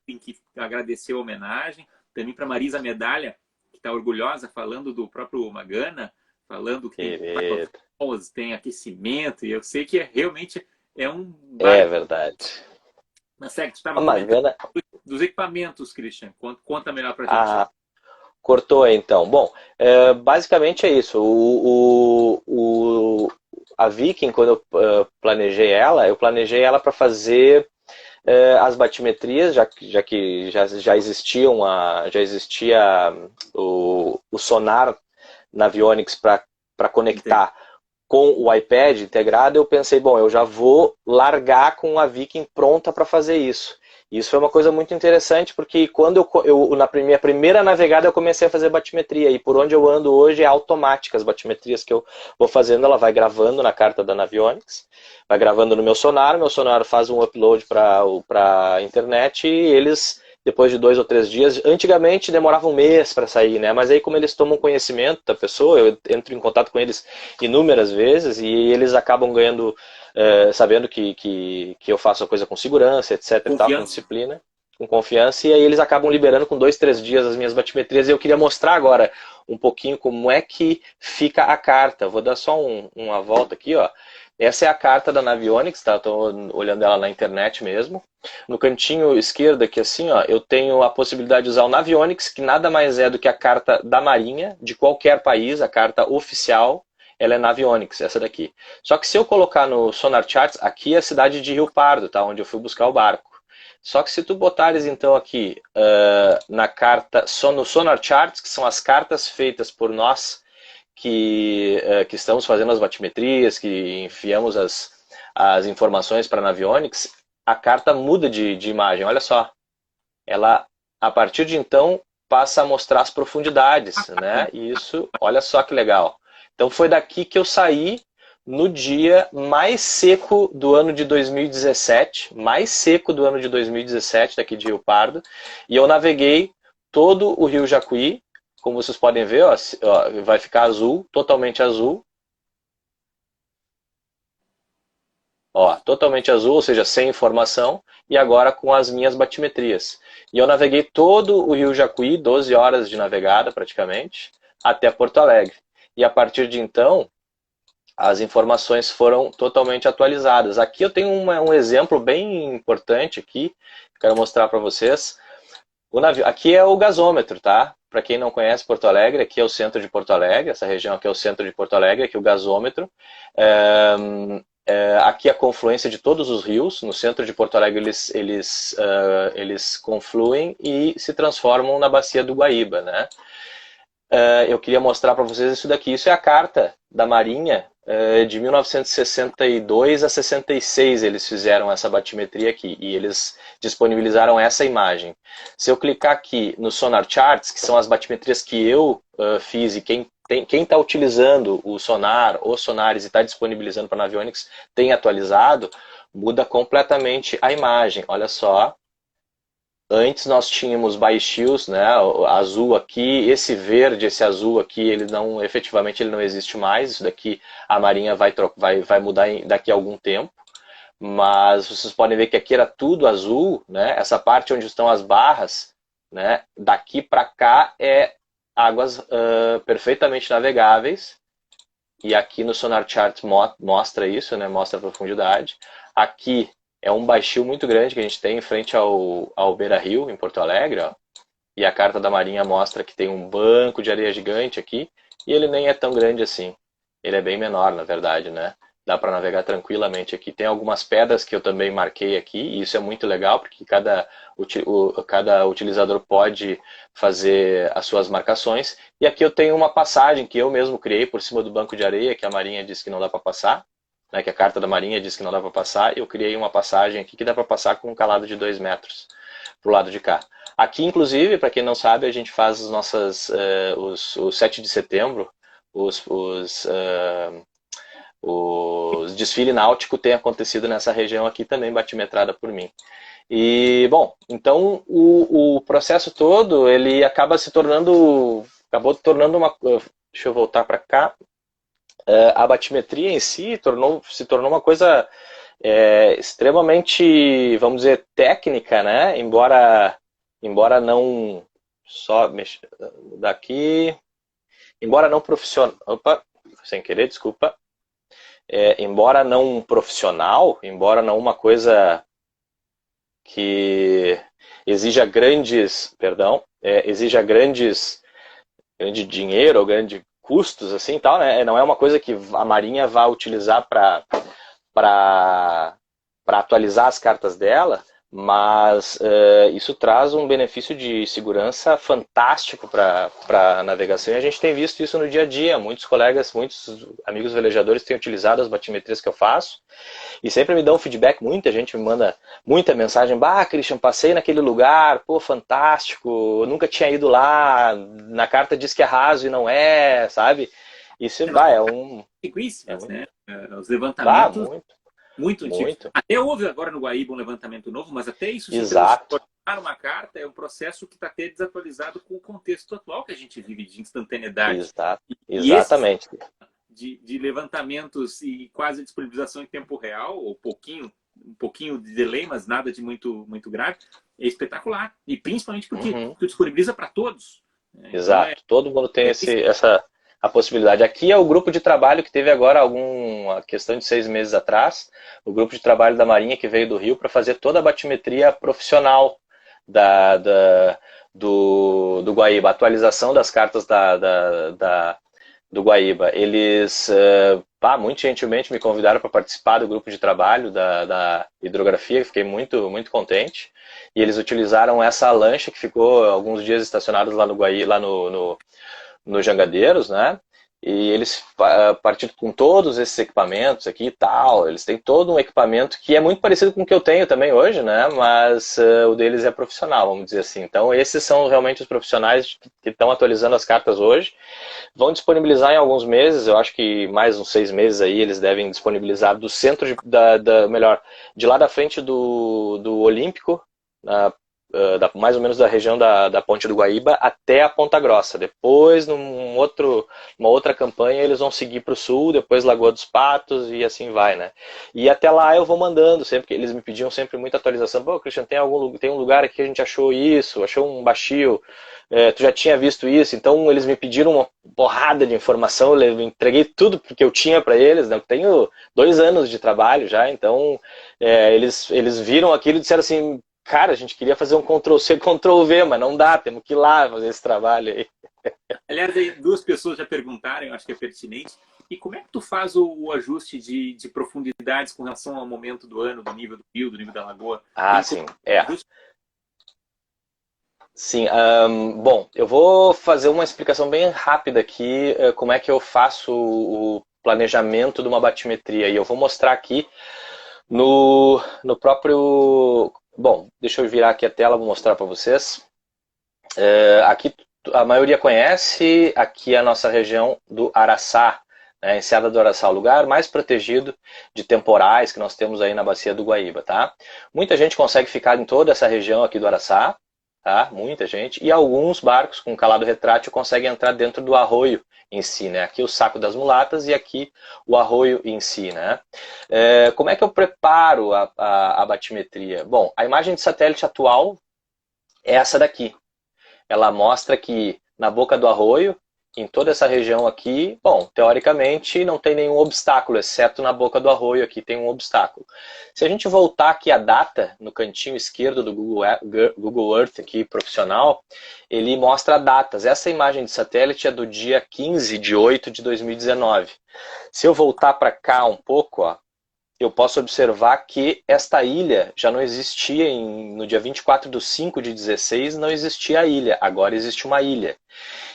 [SPEAKER 1] quem que agradeceu a homenagem, também para Marisa Medalha, que está orgulhosa, falando do próprio Magana, falando que tem
[SPEAKER 2] Querido.
[SPEAKER 1] firewalls, tem aquecimento, e eu sei que realmente é um
[SPEAKER 2] É
[SPEAKER 1] baita.
[SPEAKER 2] verdade.
[SPEAKER 1] Mas segue, tu
[SPEAKER 2] A
[SPEAKER 1] estava comentando
[SPEAKER 2] Magana...
[SPEAKER 1] dos equipamentos, Christian. Conta melhor para a gente.
[SPEAKER 2] Ah, cortou aí, então. Bom, basicamente é isso. A Viking, quando eu planejei ela, para fazer as batimetrias, já existia o sonar na Navionics para conectar com o iPad integrado. Eu pensei, bom, eu já vou largar com a Viking pronta para fazer isso. Isso foi uma coisa muito interessante, porque quando na minha primeira navegada eu comecei a fazer batimetria, e por onde eu ando hoje é automática as batimetrias que eu vou fazendo, ela vai gravando na carta da Navionics, vai gravando no meu sonar faz um upload para a internet, e eles, depois de 2 ou 3 dias, antigamente demorava um mês para sair, né? Mas aí como eles tomam conhecimento da pessoa, eu entro em contato com eles inúmeras vezes, e eles acabam ganhando... sabendo que eu faço a coisa com segurança, etc, e tal, com disciplina, com confiança, e aí eles acabam liberando com 2, 3 dias as minhas batimetrias, e eu queria mostrar agora um pouquinho como é que fica a carta. Vou dar só uma volta aqui, ó. Essa é a carta da Navionics, tá? Estou olhando ela na internet mesmo. No cantinho esquerdo aqui, assim, ó, eu tenho a possibilidade de usar o Navionics, que nada mais é do que a carta da Marinha, de qualquer país, a carta oficial. Ela é Navionics, essa daqui. Só que se eu colocar no Sonar Charts, aqui é a cidade de Rio Pardo, tá? Onde eu fui buscar o barco. Só que se tu botares então aqui na carta, no Sonar Charts, que são as cartas feitas por nós que estamos fazendo as batimetrias, que enfiamos as informações para a Navionics, a carta muda de imagem, olha só. Ela, a partir de então, passa a mostrar as profundidades, né? E isso, olha só que legal. Então foi daqui que eu saí no dia mais seco do ano de 2017, daqui de Rio Pardo, e eu naveguei todo o Rio Jacuí, como vocês podem ver, ó, vai ficar azul, totalmente azul. Ó, totalmente azul, ou seja, sem informação, e agora com as minhas batimetrias. E eu naveguei todo o Rio Jacuí, 12 horas de navegada praticamente, até Porto Alegre. E a partir de então, as informações foram totalmente atualizadas. Aqui eu tenho um exemplo bem importante aqui, que quero mostrar para vocês. Aqui é o gasômetro, tá? Para quem não conhece Porto Alegre, aqui é o centro de Porto Alegre, essa região aqui é o centro de Porto Alegre, aqui é o gasômetro. Aqui é a confluência de todos os rios. No centro de Porto Alegre eles confluem e se transformam na bacia do Guaíba, né? Eu queria mostrar para vocês isso daqui. Isso é a carta da Marinha de 1962 a 66. Eles fizeram essa batimetria aqui e eles disponibilizaram essa imagem. Se eu clicar aqui no Sonar Charts, que são as batimetrias que eu fiz, e quem está utilizando o sonar, os sonares, e está disponibilizando para a Navionics, tem atualizado, muda completamente a imagem. Olha só. Antes nós tínhamos baixios, né, azul aqui, esse verde, esse azul aqui, efetivamente ele não existe mais. Isso daqui a Marinha vai mudar daqui a algum tempo. Mas vocês podem ver que aqui era tudo azul, né? Essa parte onde estão as barras, né? Daqui para cá é águas perfeitamente navegáveis. E aqui no Sonar Chart mostra isso, né? Mostra a profundidade. Aqui é um baixio muito grande que a gente tem em frente ao Beira-Rio, em Porto Alegre, ó. E a carta da Marinha mostra que tem um banco de areia gigante aqui, e ele nem é tão grande assim. Ele é bem menor, na verdade, né? Dá para navegar tranquilamente aqui. Tem algumas pedras que eu também marquei aqui, e isso é muito legal, porque cada utilizador pode fazer as suas marcações. E aqui eu tenho uma passagem que eu mesmo criei por cima do banco de areia, que a Marinha disse que não dá para passar. Né, que a carta da Marinha diz que não dá para passar, eu criei uma passagem aqui que dá para passar com um calado de 2 metros pro lado de cá. Aqui, inclusive, para quem não sabe, a gente faz as nossas, o 7 de setembro, os desfile náutico tem acontecido nessa região aqui também, batimetrada por mim. E, bom, então o processo todo, ele acabou se tornando uma... Deixa eu voltar para cá. A batimetria em si se tornou uma coisa extremamente, vamos dizer, técnica, né? Embora não só daqui, embora não profissional, opa, sem querer, desculpa, embora não profissional, embora não uma coisa que exija grande dinheiro ou grande custos assim tal, né? Não é uma coisa que a Marinha vai utilizar para atualizar as cartas dela, mas isso traz um benefício de segurança fantástico para a navegação e a gente tem visto isso no dia a dia. Muitos colegas, muitos amigos velejadores têm utilizado as batimetrias que eu faço e sempre me dão feedback. Muita gente me manda muita mensagem: bah, Christian, passei naquele lugar, pô, fantástico, eu nunca tinha ido lá, na carta diz que é raso e não é, sabe? Isso é um...
[SPEAKER 1] Sequências, né? Os levantamentos...
[SPEAKER 2] muito.
[SPEAKER 1] Muito antigo.
[SPEAKER 2] Muito.
[SPEAKER 1] Até houve agora no Guaíba um levantamento novo, mas até isso se
[SPEAKER 2] Exato.
[SPEAKER 1] transformar numa carta é um processo que está até desatualizado com o contexto atual que a gente vive de instantaneidade.
[SPEAKER 2] Exato.
[SPEAKER 1] Exatamente.
[SPEAKER 2] E
[SPEAKER 1] de levantamentos e quase disponibilização em tempo real, ou um pouquinho de delay, mas nada de muito grave, é espetacular. E principalmente porque tu disponibiliza para todos.
[SPEAKER 2] Exato. Então todo mundo tem a possibilidade. Aqui é o grupo de trabalho que teve agora alguma questão de 6 meses atrás, o grupo de trabalho da Marinha que veio do Rio para fazer toda a batimetria profissional do Guaíba, a atualização das cartas do Guaíba. Eles, muito gentilmente me convidaram para participar do grupo de trabalho da hidrografia, fiquei muito, muito contente. E eles utilizaram essa lancha que ficou alguns dias estacionados lá no Guaíba, lá no Jangadeiros, né? E eles partiram com todos esses equipamentos aqui e tal. Eles têm todo um equipamento que é muito parecido com o que eu tenho também hoje, né? Mas o deles é profissional, vamos dizer assim. Então esses são realmente os profissionais que estão atualizando as cartas hoje. Vão disponibilizar em alguns meses, eu acho que mais uns 6 meses aí eles devem disponibilizar do centro de lá da frente do Olímpico, mais ou menos da região da Ponte do Guaíba até a Ponta Grossa. Depois, numa outra campanha, eles vão seguir para o sul, depois Lagoa dos Patos e assim vai, né? E até lá eu vou mandando sempre, porque eles me pediam sempre muita atualização. Pô, Christian, tem um lugar aqui que a gente achou isso, achou um baixio, tu já tinha visto isso? Então eles me pediram uma porrada de informação, eu entreguei tudo porque eu tinha para eles, né? Eu tenho 2 anos de trabalho já, então eles viram aquilo e disseram assim: cara, a gente queria fazer um Ctrl+C, Ctrl+V, mas não dá, temos que ir lá fazer esse trabalho aí.
[SPEAKER 1] Aliás, aí 2 pessoas já perguntaram, eu acho que é pertinente. E como é que tu faz o ajuste de profundidades com relação ao momento do ano, do nível do rio, do nível da lagoa?
[SPEAKER 2] Sim. Sim, bom, eu vou fazer uma explicação bem rápida aqui, como é que eu faço o planejamento de uma batimetria. E eu vou mostrar aqui no próprio... Bom, deixa eu virar aqui a tela, vou mostrar para vocês. Aqui a maioria conhece, aqui é a nossa região do Araçá, né? Enseada do Araçá, o lugar mais protegido de temporais que nós temos aí na bacia do Guaíba, tá? Muita gente consegue ficar em toda essa região aqui do Araçá, tá? Muita gente, e alguns barcos com calado retrátil conseguem entrar dentro do arroio em si, né? Aqui o Saco das Mulatas e aqui o arroio em si, né? Como é que eu preparo a batimetria? Bom, a imagem de satélite atual é essa daqui. Ela mostra que na boca do arroio, em toda essa região aqui, bom, teoricamente não tem nenhum obstáculo, exceto na boca do arroio aqui tem um obstáculo. Se a gente voltar aqui a data, no cantinho esquerdo do Google Earth aqui, profissional, ele mostra datas. Essa imagem de satélite é do dia 15 de 8 de 2019. Se eu voltar para cá um pouco, ó, eu posso observar que esta ilha já não existia, no dia 24 de 5 de 16 não existia a ilha, agora existe uma ilha.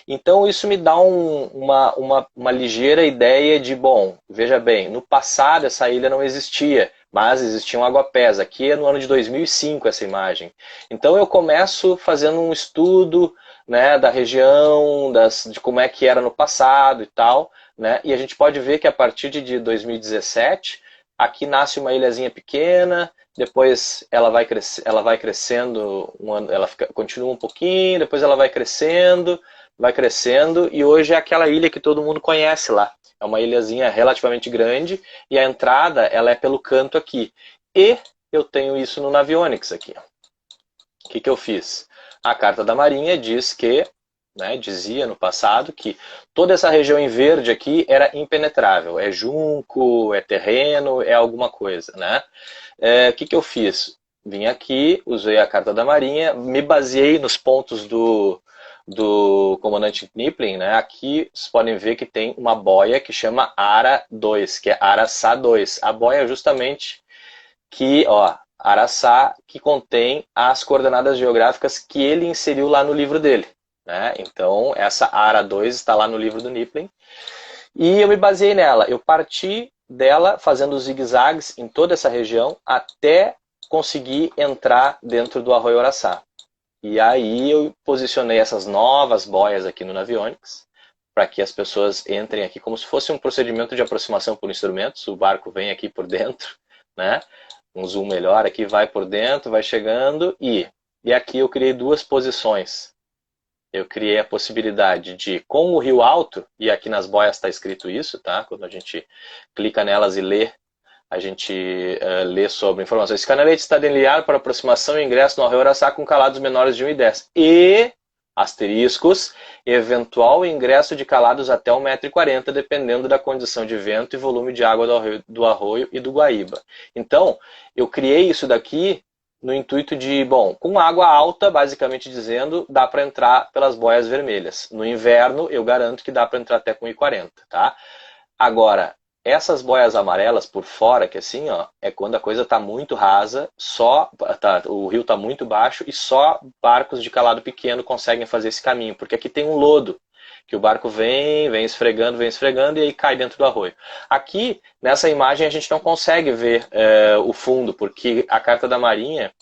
[SPEAKER 2] Então isso me dá uma ligeira ideia de, bom, veja bem, no passado essa ilha não existia, mas existia um aguapés. Aqui é no ano de 2005 essa imagem. Então eu começo fazendo um estudo, né, da região, de como é que era no passado e tal, né, e a gente pode ver que a partir de 2017... aqui nasce uma ilhazinha pequena, depois ela vai crescendo, ela continua um pouquinho, depois ela vai crescendo, e hoje é aquela ilha que todo mundo conhece lá. É uma ilhazinha relativamente grande e a entrada ela é pelo canto aqui. E eu tenho isso no Navionics aqui. O que eu fiz? A Carta da Marinha diz que, né, dizia no passado que toda essa região em verde aqui era impenetrável. É junco, é terreno, é alguma coisa, né? O que eu fiz? Vim aqui, usei a Carta da Marinha, me baseei nos pontos do comandante Knippling, né? Aqui vocês podem ver que tem uma boia que chama ARA 2, que é Araçá 2. A boia é justamente que, ó, Araçá, que contém as coordenadas geográficas que ele inseriu lá no livro dele, né? Então, essa ARA 2 está lá no livro do Knippling. E eu me baseei nela. Eu parti dela fazendo zigue-zagues em toda essa região até conseguir entrar dentro do Arroio Araçá. E aí eu posicionei essas novas boias aqui no Navionics para que as pessoas entrem aqui como se fosse um procedimento de aproximação por instrumentos. O barco vem aqui por dentro, né? Um zoom melhor aqui, vai por dentro, vai chegando e aqui eu criei duas posições. Eu criei a possibilidade de, com o rio alto, e aqui nas boias está escrito isso, tá? Quando a gente clica nelas e lê, a gente lê sobre informações. Esse canalete está delineado para aproximação e ingresso no Arroio Araçá com calados menores de 1,10 e, asteriscos, eventual ingresso de calados até 1,40 m, dependendo da condição de vento e volume de água do arroio e do Guaíba. Então, eu criei isso daqui no intuito de, bom, com água alta, basicamente dizendo, dá para entrar pelas boias vermelhas. No inverno, eu garanto que dá para entrar até com 1,40, tá? Agora, essas boias amarelas por fora, que assim, ó, é quando a coisa está muito rasa, o rio está muito baixo e só barcos de calado pequeno conseguem fazer esse caminho, porque aqui tem um lodo, que o barco vem esfregando e aí cai dentro do arroio. Aqui, nessa imagem, a gente não consegue ver o fundo, porque a Carta da Marinha,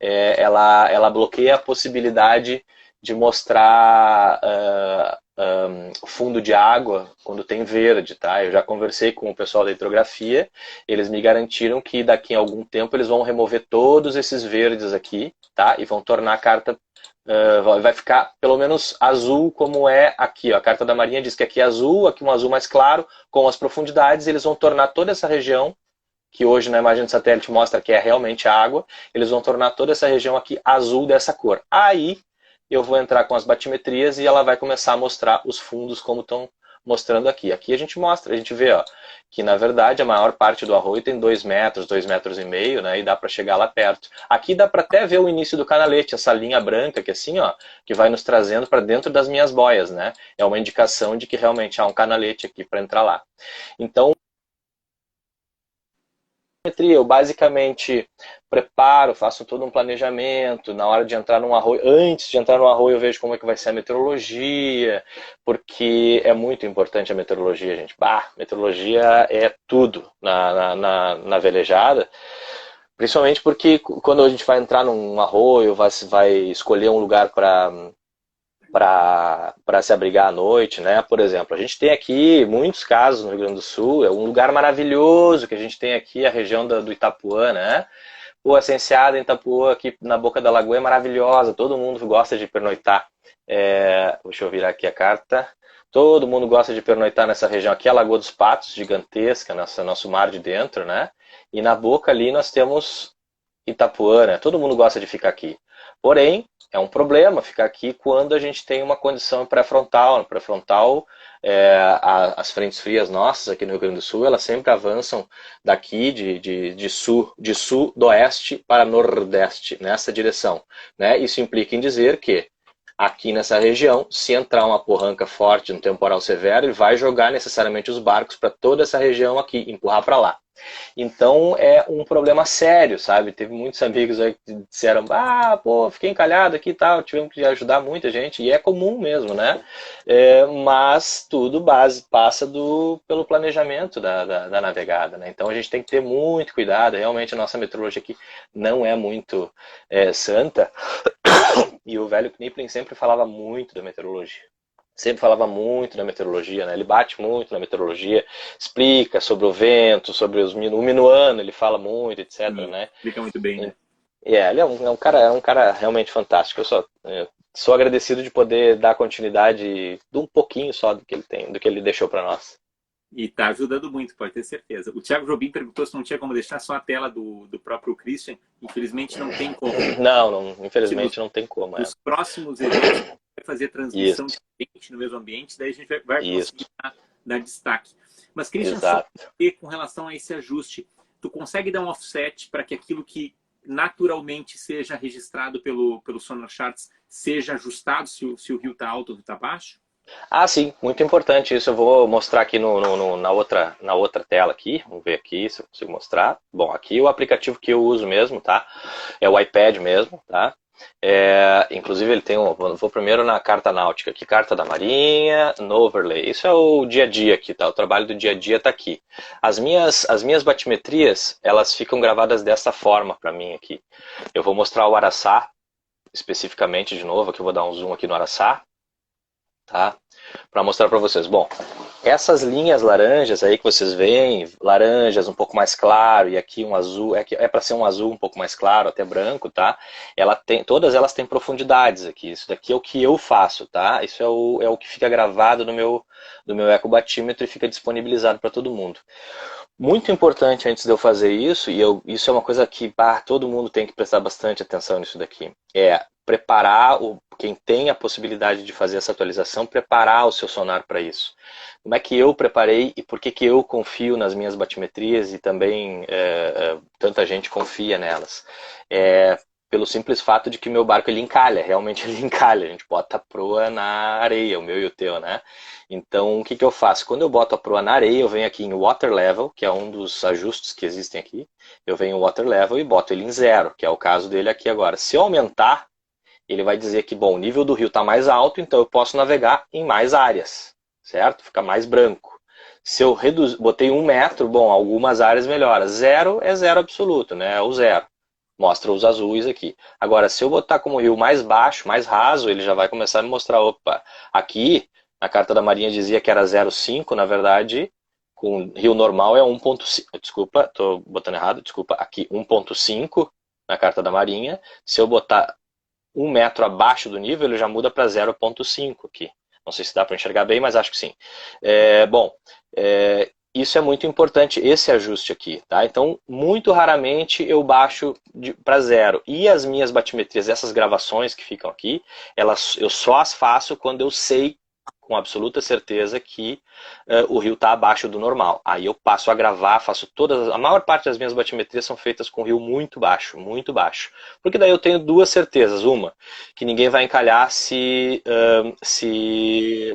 [SPEAKER 2] ela bloqueia a possibilidade de mostrar fundo de água quando tem verde, tá? Eu já conversei com o pessoal da hidrografia, eles me garantiram que daqui a algum tempo eles vão remover todos esses verdes aqui, tá? E vão tornar a carta vai ficar pelo menos azul como é aqui, ó. A Carta da Marinha diz que aqui é azul, aqui um azul mais claro, com as profundidades, eles vão tornar toda essa região, que hoje na imagem de satélite mostra que é realmente água, eles vão tornar toda essa região aqui azul dessa cor. Aí eu vou entrar com as batimetrias e ela vai começar a mostrar os fundos como estão mostrando aqui. Aqui a gente mostra, a gente vê, ó, que na verdade a maior parte do arroio tem 2 metros, 2,5 metros, né, e dá para chegar lá perto. Aqui dá para até ver o início do canalete, essa linha branca que assim, ó, que vai nos trazendo para dentro das minhas boias, né? É uma indicação de que realmente há um canalete aqui para entrar lá. Então, eu basicamente preparo, faço todo um planejamento, na hora de entrar num arroio, antes de entrar no arroio eu vejo como é que vai ser a meteorologia, porque é muito importante a meteorologia, gente. Meteorologia é tudo na velejada, principalmente porque quando a gente vai entrar num arroio, vai escolher um lugar para se abrigar à noite, né? Por exemplo, a gente tem aqui muitos casos no Rio Grande do Sul, é um lugar maravilhoso que a gente tem aqui, a região do Itapuã, né? Pô, a Enseada em Itapuã, aqui na boca da lagoa, é maravilhosa, todo mundo gosta de pernoitar. Deixa eu virar aqui a carta. Todo mundo gosta de pernoitar nessa região aqui, a Lagoa dos Patos, gigantesca, nosso mar de dentro, né? E na boca ali nós temos Itapuã, né? Todo mundo gosta de ficar aqui. Porém, é um problema ficar aqui quando a gente tem uma condição pré-frontal. Pré-frontal, as frentes frias nossas aqui no Rio Grande do Sul, elas sempre avançam daqui de sudoeste para nordeste, nessa direção, né? Isso implica em dizer que aqui nessa região, se entrar uma porranca forte, um temporal severo, ele vai jogar necessariamente os barcos para toda essa região aqui, empurrar para lá. Então é um problema sério, sabe? Teve muitos amigos aí que disseram, pô, fiquei encalhado aqui e tal, tivemos que ajudar muita gente, e é comum mesmo, né? Mas tudo passa pelo planejamento da navegada, né? Então a gente tem que ter muito cuidado, realmente a nossa meteorologia aqui não é muito santa, e o velho Knippling sempre falava muito da meteorologia. Sempre falava muito da meteorologia, né? Ele bate muito na meteorologia, explica sobre o vento, sobre o minuano, ele fala muito, etc.
[SPEAKER 1] Sim,
[SPEAKER 2] né?
[SPEAKER 1] Explica muito bem, né?
[SPEAKER 2] Ele é um cara realmente fantástico. Eu sou agradecido de poder dar continuidade de um pouquinho só do que ele deixou para nós.
[SPEAKER 1] E tá ajudando muito, pode ter certeza. O Thiago Jobim perguntou se não tinha como deixar só a tela do próprio Christian. Infelizmente não tem como.
[SPEAKER 2] Não,
[SPEAKER 1] Nos,
[SPEAKER 2] infelizmente não tem como.
[SPEAKER 1] nos próximos eventos, vai fazer
[SPEAKER 2] Isso,
[SPEAKER 1] transmissão diferente no mesmo ambiente, daí a gente vai
[SPEAKER 2] isso,
[SPEAKER 1] conseguir dar destaque. Mas, Christian, só
[SPEAKER 2] exato.
[SPEAKER 1] com relação a esse ajuste, tu consegue dar um offset para que aquilo que naturalmente seja registrado pelo Sonar Charts seja ajustado se o rio está alto ou está baixo?
[SPEAKER 2] Ah, sim, muito importante isso. Eu vou mostrar aqui na outra tela aqui. Vamos ver aqui se eu consigo mostrar. Bom, aqui o aplicativo que eu uso mesmo, tá? É o iPad mesmo, tá? Inclusive ele tem vou primeiro na carta náutica aqui, carta da Marinha, no overlay. Isso é o dia a dia aqui, tá? O trabalho do dia a dia tá aqui. As minhas batimetrias, elas ficam gravadas dessa forma para mim aqui. Eu vou mostrar o Araçá especificamente de novo, aqui eu vou dar um zoom aqui no Araçá, tá? Para mostrar para vocês. Bom, essas linhas laranjas aí que vocês veem, laranjas um pouco mais claro e aqui um azul, é para ser um azul um pouco mais claro, até branco, tá? Todas elas têm profundidades aqui. Isso daqui é o que eu faço, tá? Isso é o que fica gravado no meu ecobatímetro e fica disponibilizado para todo mundo. Muito importante antes de eu fazer isso, isso é uma coisa que todo mundo tem que prestar bastante atenção nisso daqui, é preparar, quem tem a possibilidade de fazer essa atualização, preparar o seu sonar para isso. Como é que eu preparei e por que eu confio nas minhas batimetrias e também tanta gente confia nelas? Pelo simples fato de que meu barco ele encalha, realmente ele encalha, a gente bota a proa na areia, o meu e o teu, né? Então o que eu faço? Quando eu boto a proa na areia, eu venho aqui em Water Level, que é um dos ajustes que existem aqui, eu venho em Water Level e boto ele em 0, que é o caso dele aqui agora. Se eu aumentar, ele vai dizer que, bom, o nível do rio está mais alto, então eu posso navegar em mais áreas, certo? Fica mais branco. Se eu botei 1 metro, bom, algumas áreas melhoram. 0 é 0 absoluto, né? É o 0. Mostra os azuis aqui. Agora, se eu botar como rio mais baixo, mais raso, ele já vai começar a me mostrar, opa, aqui, na carta da Marinha dizia que era 0,5, na verdade, com rio normal é 1,5, desculpa, estou botando errado, desculpa, aqui 1,5 na carta da Marinha. Se eu botar 1 metro abaixo do nível, ele já muda para 0,5 aqui. Não sei se dá para enxergar bem, mas acho que sim. Isso é muito importante, esse ajuste aqui, tá? Então, muito raramente eu baixo para 0. E as minhas batimetrias, essas gravações que ficam aqui, eu só as faço quando eu sei com absoluta certeza que o rio está abaixo do normal. Aí eu passo a gravar, faço a maior parte das minhas batimetrias são feitas com rio muito baixo, muito baixo. Porque daí eu tenho duas certezas. Uma, que ninguém vai encalhar se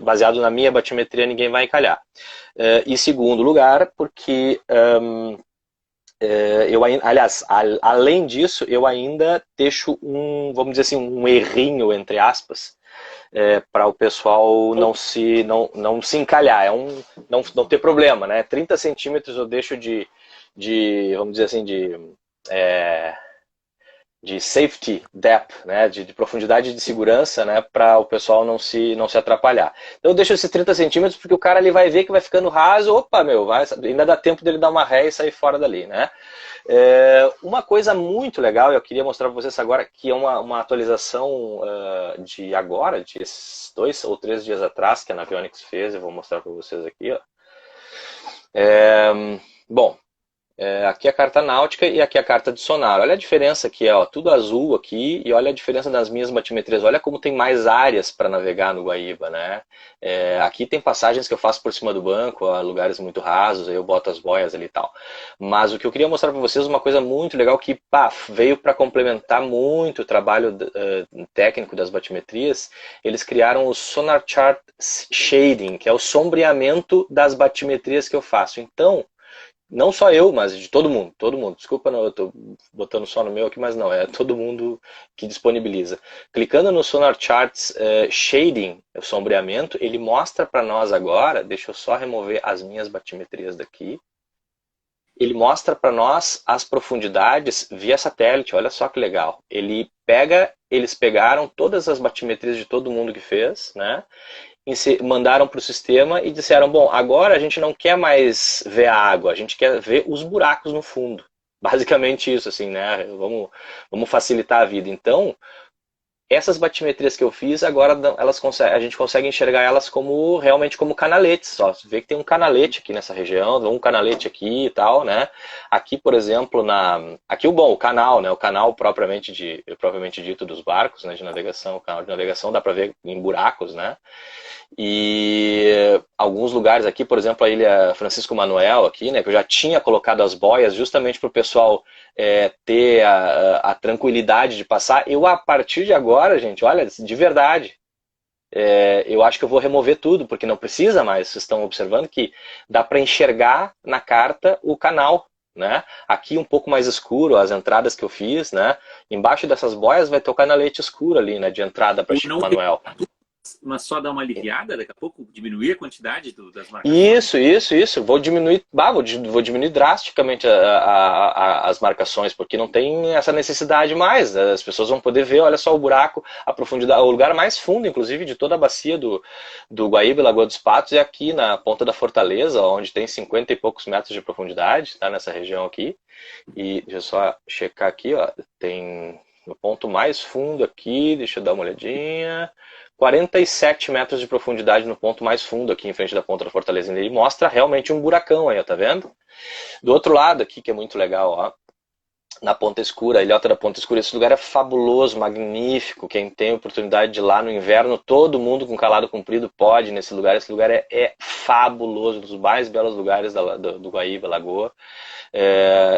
[SPEAKER 2] baseado na minha batimetria, ninguém vai encalhar. E segundo lugar, porque aliás, além disso, eu ainda deixo vamos dizer assim, um errinho, entre aspas, para o pessoal não se encalhar, não ter problema, né? 30 centímetros eu deixo vamos dizer assim, de safety depth, né? De profundidade de segurança, né? Para o pessoal não se atrapalhar. Então eu deixo esses 30 centímetros porque o cara ali vai ver que vai ficando raso, opa, ainda dá tempo dele dar uma ré e sair fora dali, né? Uma coisa muito legal, eu queria mostrar para vocês agora, que é uma atualização de 2 ou 3 dias atrás, que a Navionics fez, eu vou mostrar para vocês aqui. Ó. Bom, aqui a carta náutica e aqui a carta de sonar. Olha a diferença aqui, ó, tudo azul aqui, e olha a diferença das minhas batimetrias. Olha como tem mais áreas para navegar no Guaíba, né? Aqui tem passagens que eu faço por cima do banco, a lugares muito rasos, aí eu boto as boias ali e tal. Mas o que eu queria mostrar para vocês, uma coisa muito legal que veio para complementar muito o trabalho técnico das batimetrias. Eles criaram o Sonar Chart Shading, que é o sombreamento das batimetrias que eu faço. Então, não só eu, mas de todo mundo. Desculpa, não, eu estou botando só no meu aqui, mas não, é todo mundo que disponibiliza. Clicando no Sonar Charts Shading, o sombreamento, ele mostra para nós agora, deixa eu só remover as minhas batimetrias daqui, ele mostra para nós as profundidades via satélite, olha só que legal. Eles pegaram todas as batimetrias de todo mundo que fez, né? Mandaram para o sistema e disseram, bom, agora a gente não quer mais ver a água, a gente quer ver os buracos no fundo. Basicamente isso, assim, né? Vamos facilitar a vida. Então, essas batimetrias que eu fiz, agora a gente consegue enxergar elas como realmente como canaletes. Ó. Você vê que tem um canalete aqui nessa região, um canalete aqui e tal, né? Aqui, por exemplo, aqui o canal, né? O canal propriamente dito dos barcos, né? De navegação, o canal de navegação dá para ver em buracos, né? E alguns lugares aqui, por exemplo, a Ilha Francisco Manuel aqui, né? Que eu já tinha colocado as boias justamente para o pessoal ter a tranquilidade de passar. Eu, a partir de agora, gente, olha, de verdade, eu acho que eu vou remover tudo, porque não precisa mais. Vocês estão observando que dá para enxergar na carta o canal, né? Aqui um pouco mais escuro, as entradas que eu fiz, né? Embaixo dessas boias vai ter o canalete escuro ali, né? De entrada para Chico Manuel.
[SPEAKER 1] Mas só dar uma aliviada, daqui a pouco diminuir a quantidade das marcações?
[SPEAKER 2] Isso. Vou diminuir drasticamente as marcações, porque não tem essa necessidade mais. As pessoas vão poder ver, olha só o buraco, a profundidade, o lugar mais fundo, inclusive, de toda a bacia do Guaíba e Lagoa dos Patos é aqui na ponta da Fortaleza, onde tem 50 e poucos metros de profundidade, tá? Nessa região aqui. E deixa eu só checar aqui, ó, tem no ponto mais fundo aqui, deixa eu dar uma olhadinha... 47 metros de profundidade no ponto mais fundo aqui em frente da ponta da Fortaleza. Ele mostra realmente um buracão aí, ó, tá vendo? Do outro lado aqui, que é muito legal, ó, na Ponta Escura, a ilhota da Ponta Escura, esse lugar é fabuloso, magnífico. Quem tem oportunidade de ir lá no inverno, todo mundo com calado comprido pode ir nesse lugar. Esse lugar é fabuloso, um dos mais belos lugares do Guaíba, Lagoa.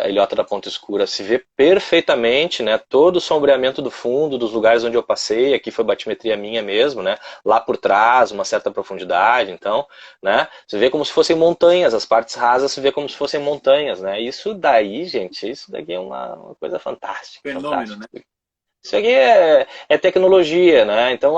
[SPEAKER 2] A ilhota da Ponta Escura se vê perfeitamente, né? Todo o sombreamento do fundo, dos lugares onde eu passei, aqui foi batimetria minha mesmo, né? Lá por trás, uma certa profundidade, então, né? Você vê como se fossem montanhas, as partes rasas se vê como se fossem montanhas, né? Isso daí, gente, isso daqui é uma coisa fantástica.
[SPEAKER 1] Fenômeno,
[SPEAKER 2] fantástica.
[SPEAKER 1] né?
[SPEAKER 2] Isso aqui é tecnologia, né? Então,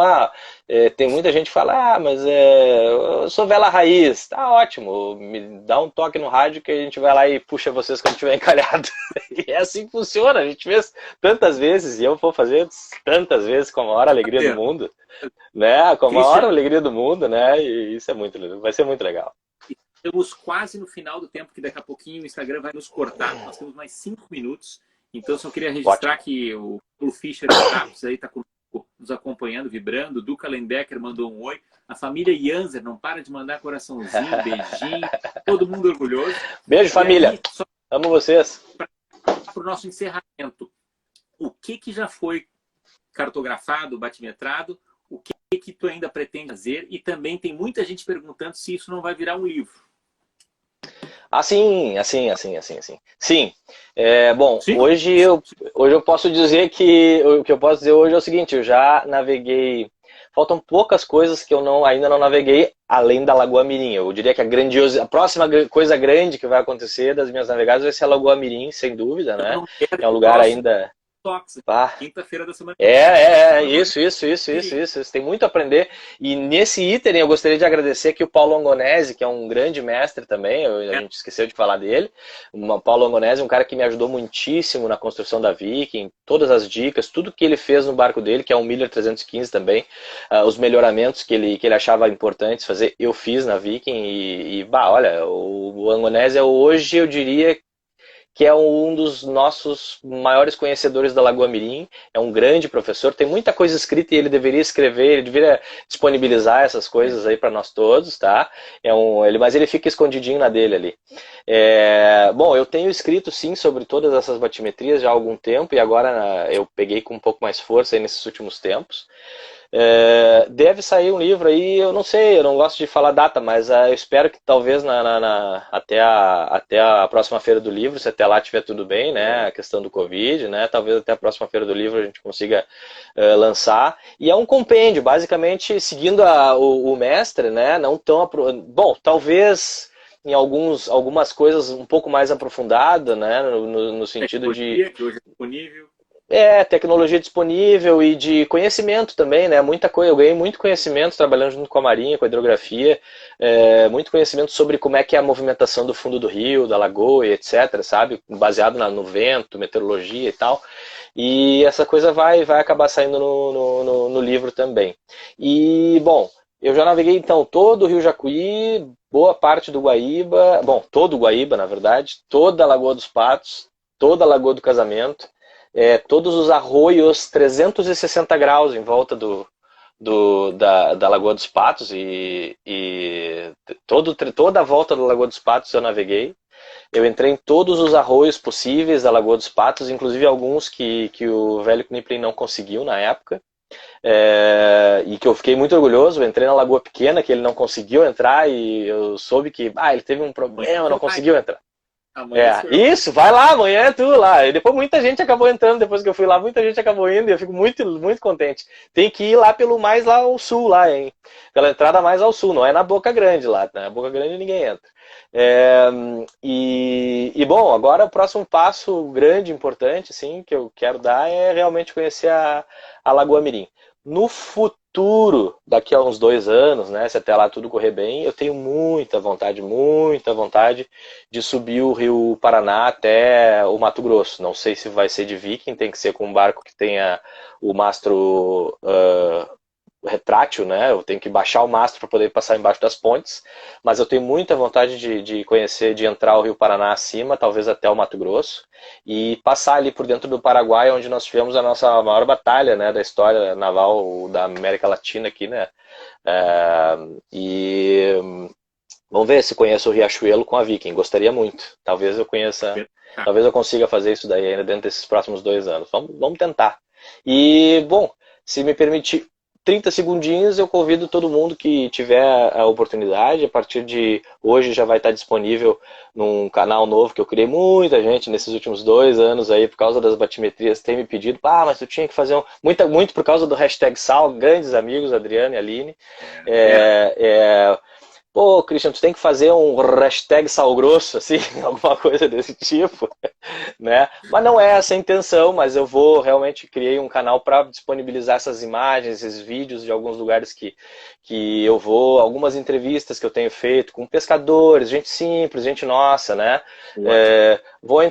[SPEAKER 2] tem muita gente que fala, mas eu sou vela raiz. Tá ótimo, me dá um toque no rádio que a gente vai lá e puxa vocês quando estiver encalhado. E é assim que funciona, a gente fez tantas vezes, e eu vou fazer tantas vezes com a maior alegria do mundo, né? Com a maior alegria do mundo, né? E isso é muito legal, vai ser muito legal.
[SPEAKER 1] Estamos quase no final do tempo, que daqui a pouquinho o Instagram vai nos cortar. Nós temos mais 5 minutos. Então, só queria registrar
[SPEAKER 2] Ótimo.
[SPEAKER 1] que o Fischer Traps aí está nos acompanhando, vibrando. O Duca Lendecker mandou um oi. A família Janzer não para de mandar coraçãozinho, beijinho. Todo mundo orgulhoso.
[SPEAKER 2] Beijo, família. Aí, amo vocês.
[SPEAKER 1] Para o nosso encerramento, o que já foi cartografado, batimetrado? O que tu ainda pretende fazer? E também tem muita gente perguntando se isso não vai virar um livro.
[SPEAKER 2] Sim. Bom, sim. Hoje eu posso dizer que o que eu posso dizer hoje é o seguinte: eu já naveguei. Faltam poucas coisas que eu ainda não naveguei além da Lagoa Mirim. Eu diria que a próxima coisa grande que vai acontecer das minhas navegadas vai ser a Lagoa Mirim, sem dúvida, né? É um lugar ainda.
[SPEAKER 1] Quinta-feira da semana.
[SPEAKER 2] Isso. Tem muito a aprender. E nesse item eu gostaria de agradecer aqui o Paulo Angonese, que é um grande mestre também. A gente esqueceu de falar dele. O Paulo Angonese é um cara que me ajudou muitíssimo na construção da Viking, todas as dicas, tudo que ele fez no barco dele, que é um Miller 315 também, os melhoramentos que ele achava importantes fazer, eu fiz na Viking. Olha, o Angonese hoje eu diria que é um dos nossos maiores conhecedores da Lagoa Mirim, é um grande professor, tem muita coisa escrita e ele deveria escrever, ele deveria disponibilizar essas coisas aí para nós todos, tá? Mas ele fica escondidinho na dele ali. Bom, eu tenho escrito sim sobre todas essas batimetrias já há algum tempo e agora eu peguei com um pouco mais força aí nesses últimos tempos. Deve sair um livro aí, eu não sei, eu não gosto de falar data, mas eu espero que talvez até a próxima feira do livro, se até lá estiver tudo bem, né, a questão do Covid, né, talvez até a próxima feira do livro a gente consiga lançar. E é um compêndio, basicamente seguindo o mestre, né, não tão... Bom, talvez em algumas coisas um pouco mais aprofundada, né, no sentido de...
[SPEAKER 1] que hoje é disponível.
[SPEAKER 2] Tecnologia disponível e de conhecimento também, né? Muita coisa, eu ganhei muito conhecimento trabalhando junto com a Marinha, com a hidrografia, muito conhecimento sobre como é que é a movimentação do fundo do rio, da lagoa e etc, sabe? Baseado no vento, meteorologia e tal. E essa coisa vai acabar saindo no livro também. E, bom, eu já naveguei então todo o Rio Jacuí, boa parte do Guaíba, bom, todo o Guaíba, na verdade, toda a Lagoa dos Patos, toda a Lagoa do Casamento. todos os arroios 360 graus em volta da Lagoa dos Patos e toda a volta da Lagoa dos Patos eu naveguei. Eu entrei em todos os arroios possíveis da Lagoa dos Patos, inclusive alguns que o velho Knippling não conseguiu na época. E que eu fiquei muito orgulhoso. Eu entrei na Lagoa Pequena, que ele não conseguiu entrar, e eu soube que ele teve um problema, não conseguiu entrar. Isso, vai lá, amanhã é tu lá. E depois muita gente acabou entrando, depois que eu fui lá, muita gente acabou indo, e eu fico muito, muito contente. Tem que ir lá pelo mais lá ao sul, lá, hein? Pela entrada mais ao sul, não é na Boca Grande lá, na Boca Grande ninguém entra. Bom, agora o próximo passo grande, importante, assim, que eu quero dar é realmente conhecer a Lagoa Mirim. No futuro, daqui a uns 2 anos, né, se até lá tudo correr bem, eu tenho muita vontade de subir o Rio Paraná até o Mato Grosso. Não sei se vai ser de Viking, tem que ser com um barco que tenha o mastro retrátil, né? Eu tenho que baixar o mastro para poder passar embaixo das pontes, mas eu tenho muita vontade de conhecer, de entrar o Rio Paraná acima, talvez até o Mato Grosso, e passar ali por dentro do Paraguai, onde nós tivemos a nossa maior batalha, né, da história naval da América Latina aqui, né? Vamos ver se conheço o Riachuelo com a Viking. Gostaria muito. Talvez eu conheça, talvez eu consiga fazer isso daí ainda dentro desses próximos 2 anos. Vamos tentar. E, bom, se me permitir 30 segundinhos, eu convido todo mundo que tiver a oportunidade. A partir de hoje já vai estar disponível num canal novo que eu criei. Muita gente nesses últimos 2 anos aí, por causa das batimetrias, tem me pedido, mas tu tinha que fazer muito por causa do hashtag Sal, grandes amigos, Adriano e Aline. Pô, Christian, tu tem que fazer um hashtag sal grosso, assim, alguma coisa desse tipo, né? Mas não é essa a intenção, mas eu vou realmente criei um canal para disponibilizar essas imagens, esses vídeos de alguns lugares que eu vou, algumas entrevistas que eu tenho feito com pescadores, gente simples, gente nossa, né? Vou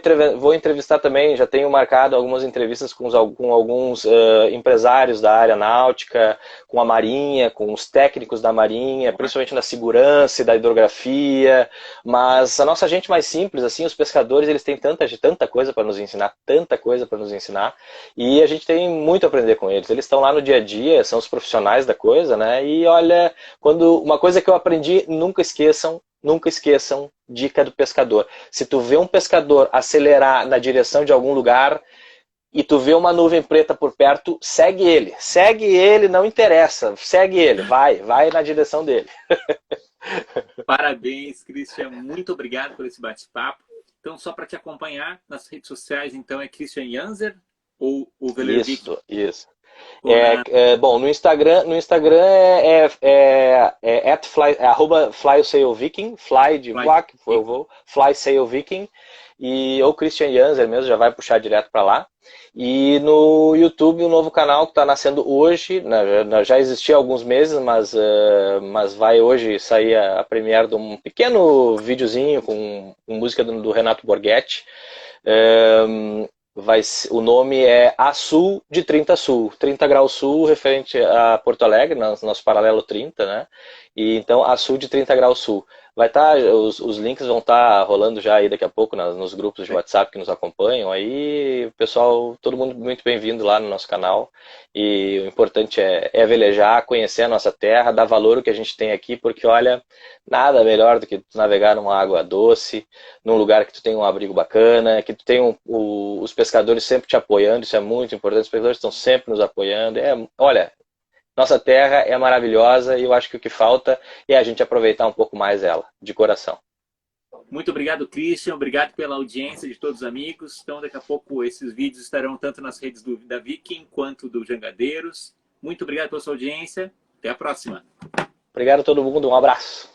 [SPEAKER 2] entrevistar também, já tenho marcado algumas entrevistas com alguns empresários da área náutica, com a Marinha, com os técnicos da Marinha, principalmente na segurança e da hidrografia, mas a nossa gente mais simples, assim, os pescadores, eles têm tanta coisa para nos ensinar, e a gente tem muito a aprender com eles. Eles estão lá no dia a dia, são os profissionais da coisa, né? E olha, uma coisa que eu aprendi, nunca esqueçam, dica do pescador. Se tu vê um pescador acelerar na direção de algum lugar e tu vê uma nuvem preta por perto, segue ele, não interessa, segue ele, vai na direção dele.
[SPEAKER 1] Parabéns, Christian, muito obrigado por esse bate-papo. Então, só para te acompanhar nas redes sociais, então é Christian Janser ou o Veleiro Viking?
[SPEAKER 2] Isso. Bom, no Instagram @flysailviking, fly de voar, eu vou, flysailviking, ou Christian Janser mesmo, já vai puxar direto para lá. E no YouTube, um novo canal que está nascendo hoje, já existia há alguns meses, mas vai hoje sair a premiere de um pequeno videozinho com música do Renato Borghetti. O nome é A Sul de 30 Sul, 30 graus sul, referente a Porto Alegre, nosso paralelo 30, né? E então A Sul de 30 graus sul. Vai estar, os links vão estar rolando já aí daqui a pouco nos grupos de WhatsApp que nos acompanham. Aí, pessoal, todo mundo muito bem-vindo lá no nosso canal. E o importante é velejar, conhecer a nossa terra, dar valor ao que a gente tem aqui, porque olha, nada melhor do que navegar numa água doce, num lugar que tu tem um abrigo bacana, que tu tem os pescadores sempre te apoiando, isso é muito importante, os pescadores estão sempre nos apoiando. Olha, nossa terra é maravilhosa e eu acho que o que falta é a gente aproveitar um pouco mais ela, de coração.
[SPEAKER 1] Muito obrigado, Christian. Obrigado pela audiência de todos os amigos. Então, daqui a pouco, esses vídeos estarão tanto nas redes da Viking quanto do Jangadeiros. Muito obrigado pela sua audiência. Até a próxima.
[SPEAKER 2] Obrigado a todo mundo. Um abraço.